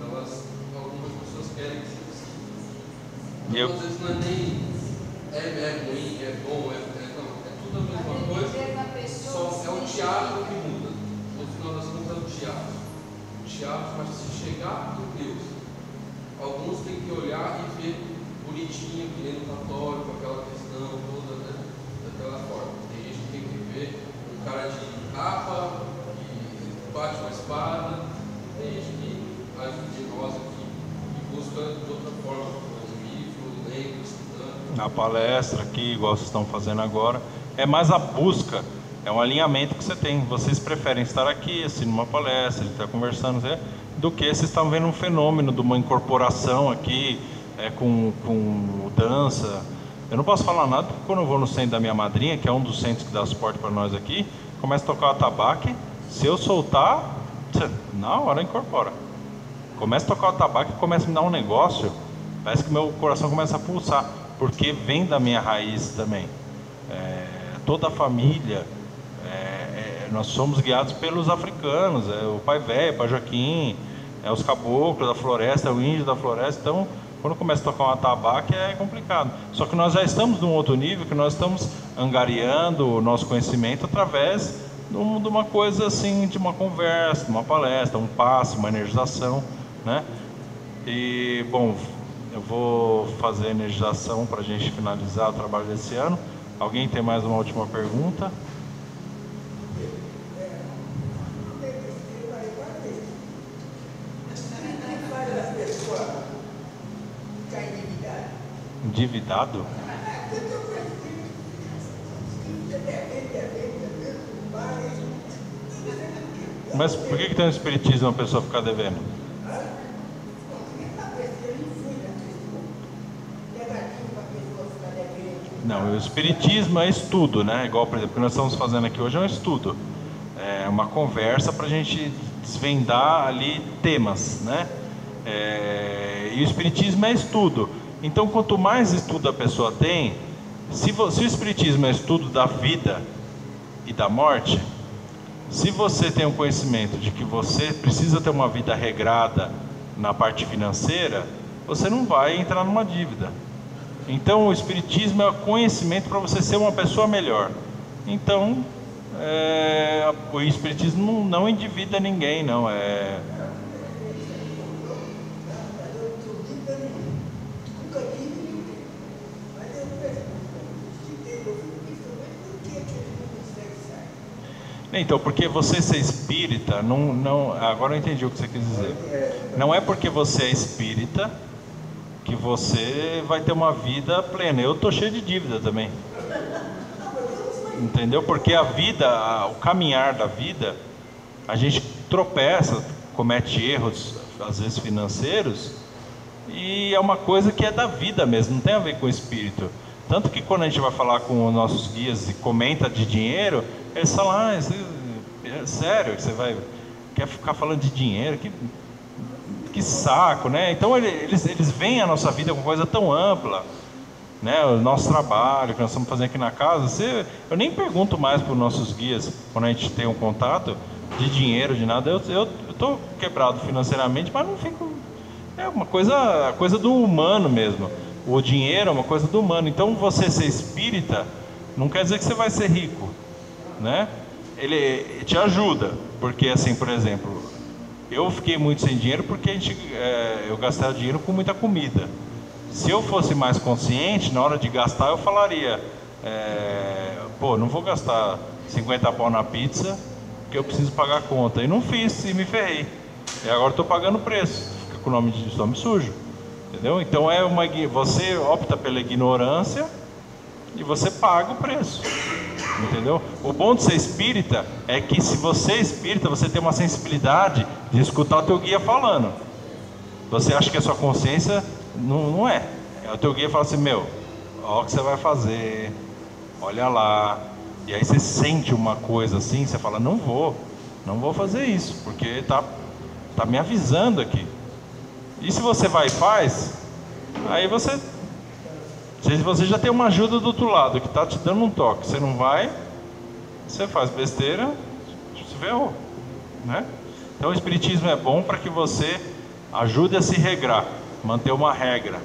Então algumas pessoas querem que seja assim. Então, às vezes não é nem ruim, é bom, não, é tudo a mesma coisa, só é o teatro que muda. No final das contas é o teatro. O teatro, mas se chegar em Deus, alguns têm que olhar e ver bonitinho, que nem no católico, aquela questão toda, né? Daquela forma. Tem gente que tem que ver um cara de capa que bate uma espada. Tem gente que age de nós aqui e busca de outra forma, com livro, lendo, estudando. Na palestra aqui, igual vocês estão fazendo agora, é mais a busca, é um alinhamento que você tem. Vocês preferem estar aqui, assim, numa palestra, estar conversando, do que vocês estão vendo um fenômeno de uma incorporação aqui, com dança, Eu não posso falar nada, porque quando eu vou no centro da minha madrinha, que é um dos centros que dá suporte para nós aqui, começa a tocar o atabaque, se eu soltar, na hora incorpora. Começa a tocar o atabaque, começa a me dar um negócio, parece que meu coração começa a pulsar, porque vem da minha raiz também. Toda a família, nós somos guiados pelos africanos, o pai velho, o pai Joaquim, os caboclos da floresta, o índio da floresta. Então, quando começa a tocar um atabaque é complicado. Só que nós já estamos num outro nível, que nós estamos angariando o nosso conhecimento através de uma coisa assim, de uma conversa, de uma palestra, um passe, uma energização, né? E, bom, eu vou fazer a energização para a gente finalizar o trabalho desse ano. Alguém tem mais uma última pergunta? Endividado? Mas por que tem um espiritismo uma pessoa ficar devendo? Não, o espiritismo é estudo, né? Igual, por exemplo, o que nós estamos fazendo aqui hoje é um estudo. É uma conversa para a gente desvendar ali temas, né? E o espiritismo é estudo. Então, quanto mais estudo a pessoa tem, se o espiritismo é estudo da vida e da morte, se você tem o conhecimento de que você precisa ter uma vida regrada na parte financeira, você não vai entrar numa dívida. Então, o espiritismo é o conhecimento para você ser uma pessoa melhor. Então, o espiritismo não endivida ninguém, não. Então, porque você ser espírita, agora eu entendi o que você quis dizer. Não é porque você é espírita que você vai ter uma vida plena. Eu estou cheio de dívida também. Entendeu? Porque a vida, o caminhar da vida, a gente tropeça, comete erros, às vezes financeiros, e é uma coisa que é da vida mesmo, não tem a ver com o espírito. Tanto que quando a gente vai falar com os nossos guias e comenta de dinheiro, eles falam, é sério, que você quer ficar falando de dinheiro? Que saco, né? Então eles veem a nossa vida com coisa tão ampla, né? O nosso trabalho que nós estamos fazendo aqui na casa, eu nem pergunto mais para os nossos guias, quando a gente tem um contato, de dinheiro, de nada. Eu estou quebrado financeiramente, mas não fico... É uma coisa do humano mesmo. O dinheiro é uma coisa do humano. Então, você ser espírita não quer dizer que você vai ser rico, né? Ele te ajuda, porque assim, por exemplo, eu fiquei muito sem dinheiro porque eu gastava dinheiro com muita comida. Se eu fosse mais consciente, na hora de gastar eu falaria, não vou gastar 50 pau na pizza, porque eu preciso pagar a conta. E não fiz, e me ferrei. E agora estou pagando o preço, fica com o nome sujo. Entendeu? Então você opta pela ignorância e você paga o preço. Entendeu? O bom de ser espírita é que, se você é espírita, você tem uma sensibilidade de escutar o teu guia falando. Você acha que a sua consciência não é. O teu guia fala assim, olha o que você vai fazer, olha lá. E aí você sente uma coisa assim, você fala, não vou fazer isso, porque tá me avisando aqui. E se você vai e faz, aí você já tem uma ajuda do outro lado, que está te dando um toque. Você não vai, você faz besteira, você ferrou, né? Então o espiritismo é bom para que você ajude a se regrar, manter uma regra,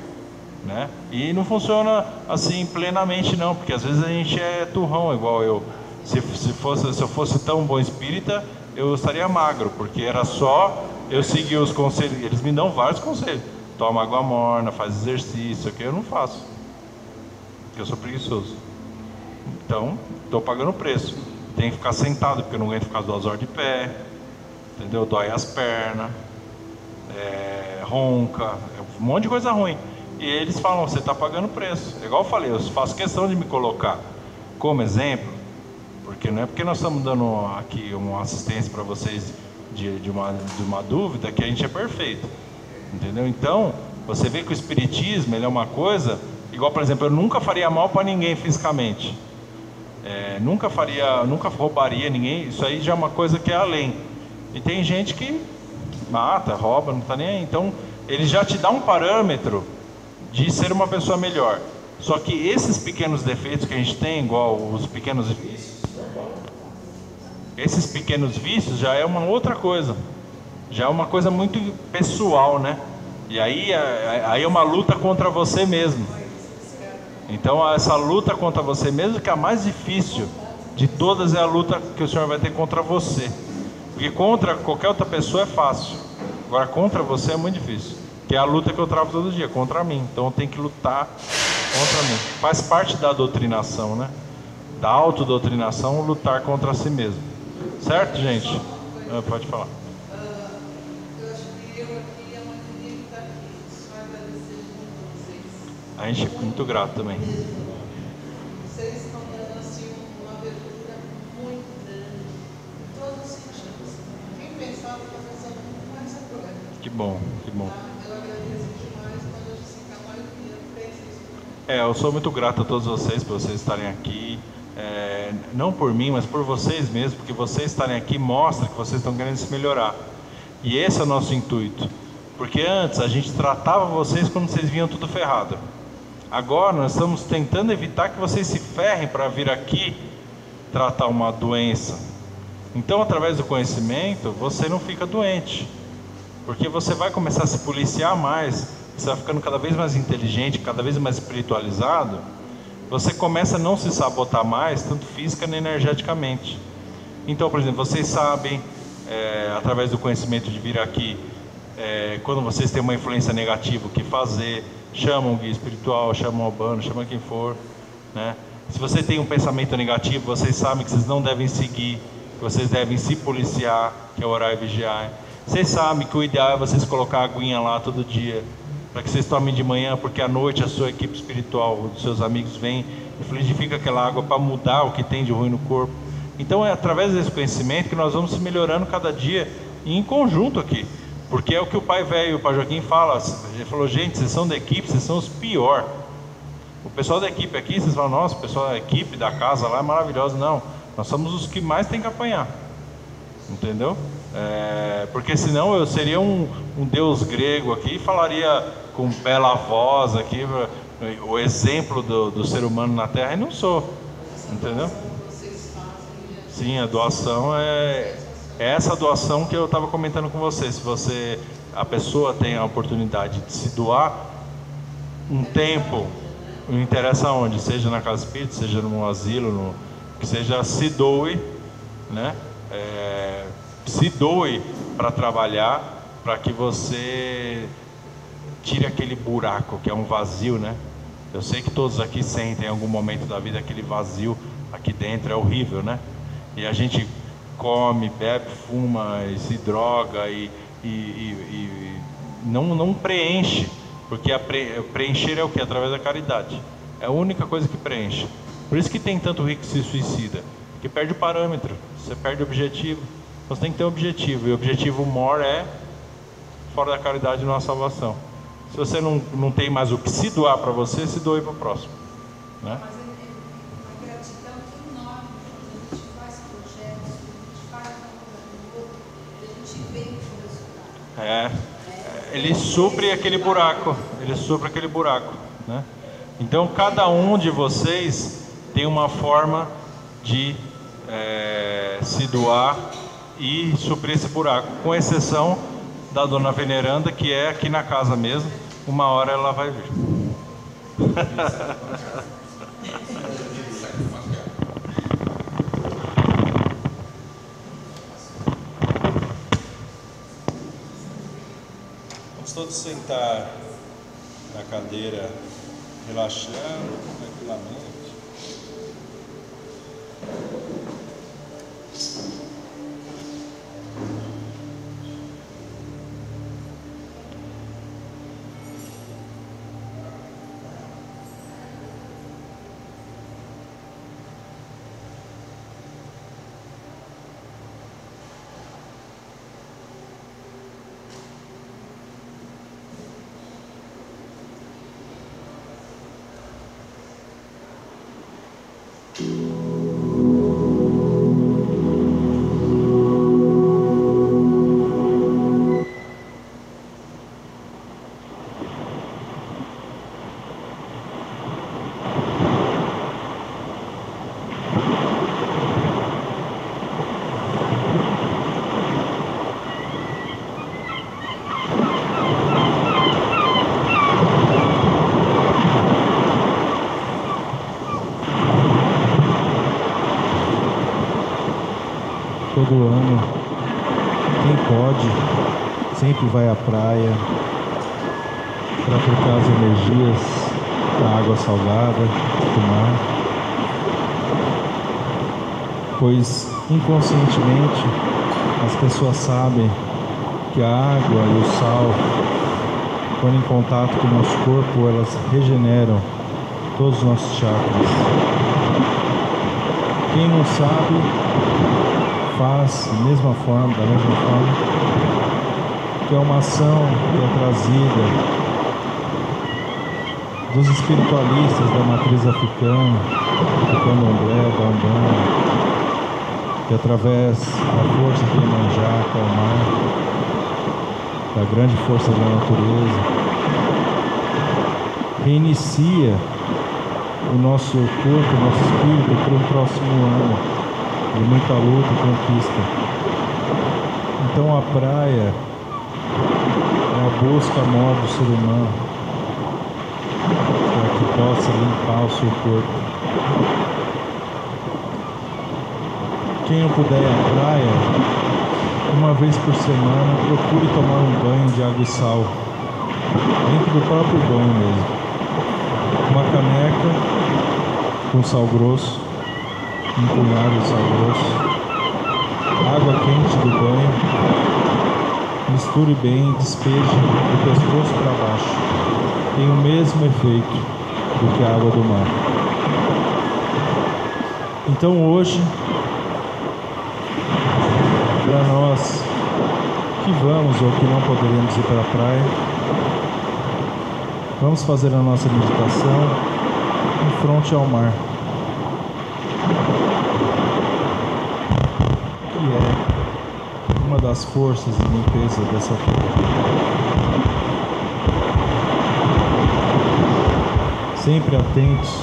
né? E não funciona assim plenamente não, porque às vezes a gente é turrão igual eu. Se eu fosse tão bom espírita, eu estaria magro, porque era só eu seguir os conselhos. Eles me dão vários conselhos. Toma água morna, faz exercício, que eu não faço, porque eu sou preguiçoso. Então, estou pagando o preço. Tenho que ficar sentado, porque eu não aguento ficar 2 horas de pé, entendeu? Dói as pernas, ronca, um monte de coisa ruim. E eles falam, você está pagando o preço. Igual eu falei, eu faço questão de me colocar como exemplo, porque não é porque nós estamos dando aqui uma assistência para vocês de uma dúvida que a gente é perfeito, entendeu? Então, você vê que o espiritismo, ele é uma coisa Igual, por exemplo, eu nunca faria mal para ninguém fisicamente. Nunca roubaria ninguém. Isso aí já é uma coisa que é além. E tem gente que mata, rouba, não está nem aí. Então, ele já te dá um parâmetro de ser uma pessoa melhor. Só que esses pequenos defeitos que a gente tem, igual os pequenos vícios, esses pequenos vícios já é uma outra coisa. Já é uma coisa muito pessoal, né? E aí é uma luta contra você mesmo. Então essa luta contra você mesmo, que é a mais difícil de todas, é a luta que o Senhor vai ter contra você. Porque contra qualquer outra pessoa é fácil. Agora contra você é muito difícil. Que é a luta que eu travo todo dia, contra mim. Então eu tenho que lutar contra mim. Faz parte da doutrinação, né? Da autodoutrinação, lutar contra si mesmo. Certo, gente? Pode falar. Eu acho que eu aqui é uma queria que está aqui. Só agradecer muito a vocês. A gente é muito grato também. Vocês estão dando assim uma abertura muito grande em todos os sentidos. Quem pensava que ia fazer mais esse programa? Que bom, que bom. Eu agradeço demais quando eu disse que a maioria fez isso. Eu sou muito grato a todos vocês por vocês estarem aqui. Não por mim, mas por vocês mesmos, porque vocês estarem aqui mostra que vocês estão querendo se melhorar. E esse é o nosso intuito. Porque antes a gente tratava vocês quando vocês vinham tudo ferrado. Agora nós estamos tentando evitar que vocês se ferrem para vir aqui tratar uma doença. Então, através do conhecimento, você não fica doente. Porque você vai começar a se policiar mais, você vai ficando cada vez mais inteligente, cada vez mais espiritualizado. Você começa a não se sabotar mais, tanto física nem energeticamente. Então, por exemplo, vocês sabem, através do conhecimento de vir aqui, quando vocês têm uma influência negativa, o que fazer. Chamam o guia espiritual, chamam o Albano, chamam quem for, né? Se você tem um pensamento negativo, vocês sabem que vocês não devem seguir, que vocês devem se policiar, que é orar e vigiar. Vocês sabem que o ideal é vocês colocar a aguinha lá todo dia, para que vocês tomem de manhã, porque à noite a sua equipe espiritual, os seus amigos vêm e fluidifica aquela água para mudar o que tem de ruim no corpo. Então é através desse conhecimento que nós vamos se melhorando cada dia e em conjunto aqui. Porque é o que o pai velho, o pai Joaquim fala. Ele falou, gente, vocês são da equipe, vocês são os pior. O pessoal da equipe aqui, vocês falam, nossa, o pessoal da equipe, da casa lá é maravilhoso. Não, nós somos os que mais tem que apanhar. Entendeu? Porque senão eu seria um deus grego aqui e falaria com bela voz aqui, o exemplo do ser humano na Terra, e não sou. Entendeu? Sim, a doação é essa doação que eu estava comentando com você. Se a pessoa tem a oportunidade de se doar um tempo, não interessa onde, seja na casa espírita, seja num asilo, que seja, se doe, né? Se doe para trabalhar, para que você tire aquele buraco que é um vazio, né? Eu sei que todos aqui sentem em algum momento da vida aquele vazio aqui dentro, é horrível, né? E a gente come, bebe, fuma, e se droga e não preenche, porque preencher é o que? Através da caridade. É a única coisa que preenche. Por isso que tem tanto rico que se suicida, que perde o parâmetro, você perde o objetivo. Você tem que ter um objetivo, e o objetivo maior é fora da caridade não há salvação. Se você não tem mais o que se doar para você, se doe para o próximo, né? Mas a gratidão que enorme, a gente faz projetos, a gente faz uma coisa no outro, a gente vê o resultado. Ele supre aquele buraco, né? Então cada um de vocês tem uma forma de se doar e suprir esse buraco, com exceção da dona Veneranda, que é aqui na casa mesmo. Uma hora ela vai vir. Vamos todos sentar na cadeira, relaxando tranquilamente. Todo ano, quem pode, sempre vai à praia para trocar as energias da água salgada do mar, pois inconscientemente as pessoas sabem que a água e o sal, quando em contato com o nosso corpo, elas regeneram todos os nossos chakras. Quem não sabe, faz da mesma forma, que é uma ação que é trazida dos espiritualistas da matriz africana, do candomblé, da umbanda, que através da força de Iemanjá, que é o mar, da grande força da natureza, reinicia o nosso corpo, o nosso espírito para o próximo ano. De muita luta e conquista. Então a praia é a busca maior do ser humano para que possa limpar o seu corpo. Quem não puder ir à praia, uma vez por semana, procure tomar um banho de água e sal, dentro do próprio banho mesmo. Uma caneca com sal grosso, um punhado de sal grosso, água quente do banho, misture bem e despeje do pescoço para baixo. Tem o mesmo efeito do que a água do mar. Então hoje, para nós que vamos ou que não poderemos ir para a praia, vamos fazer a nossa meditação em frente ao mar. Uma das forças de limpeza dessa terra. Sempre atentos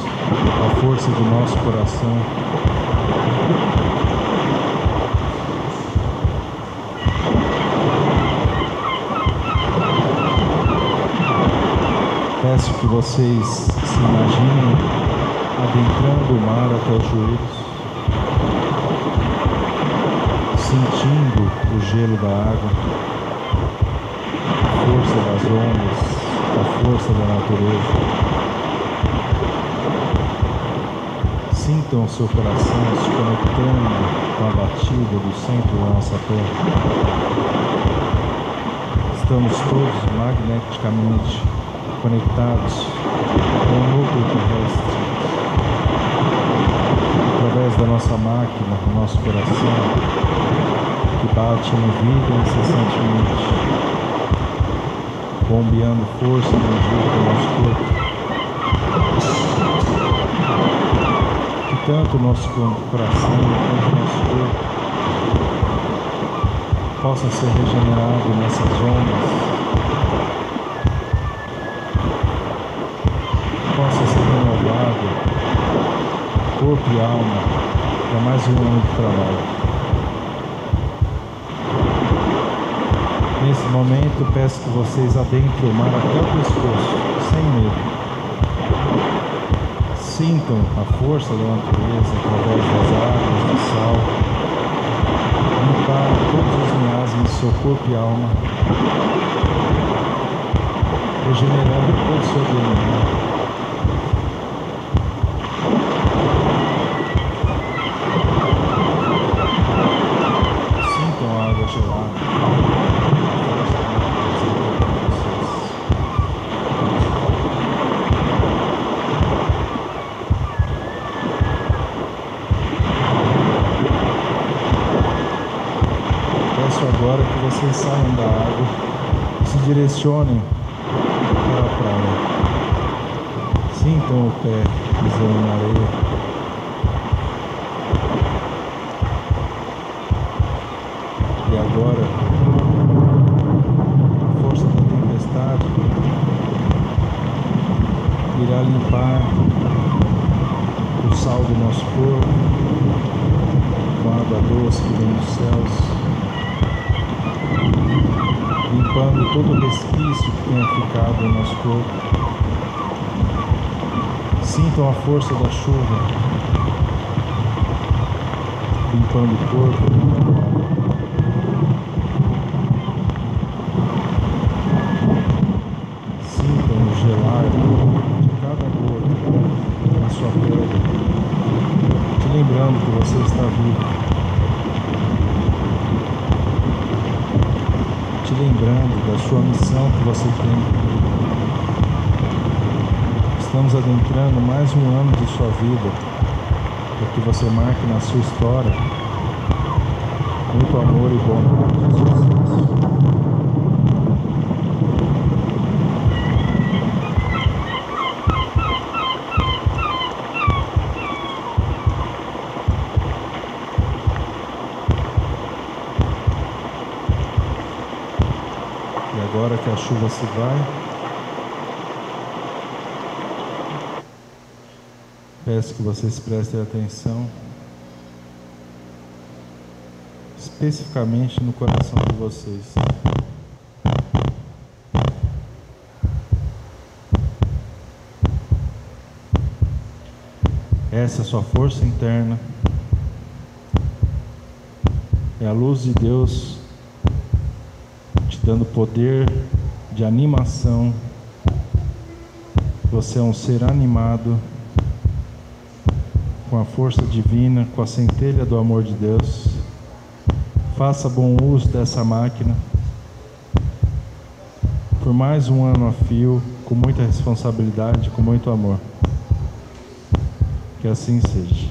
à força do nosso coração. Peço que vocês se imaginem adentrando o mar até os joelhos, sentindo o gelo da água, a força das ondas, a força da natureza. Sintam o seu coração se conectando com a batida do centro da nossa terra. Estamos todos magneticamente conectados com o núcleo terrestre, através da nossa máquina, do nosso coração, que bate em vida incessantemente, bombeando força e energia para o nosso corpo. Que tanto o nosso coração quanto o nosso corpo possa ser regenerado nessas ondas, possa ser renovado, corpo e alma, para mais um ano de trabalho. Nesse momento, peço que vocês adentrem o mar até o pescoço, sem medo. Sintam a força da natureza através das águas, do sal, limpar todos os miasmas do seu corpo e alma, regenerando todo o seu DNA. Sintam a água gelada. Agora que vocês saiam da água e se direcionem para a praia. Sintam o pé pisando na areia. E agora, a força da tempestade irá limpar o sal do nosso corpo com a água doce que vem dos céus, limpando todo o resquício que tenha ficado no nosso corpo. Sintam a força da chuva limpando o corpo, limpando a alma. Sintam o gelar de cada gota na sua pele, te lembrando que você está vivo, te lembrando da sua missão que você tem. Estamos adentrando mais um ano de sua vida, para que você marque na sua história muito amor e bondade de Jesus. E agora que a chuva se vai, peço que vocês prestem atenção especificamente no coração de vocês. Essa é a sua força interna, é a luz de Deus te dando poder de animação. Você é um ser animado com a força divina, com a centelha do amor de Deus. Faça bom uso dessa máquina por mais um ano a fio, com muita responsabilidade, com muito amor. Que assim seja.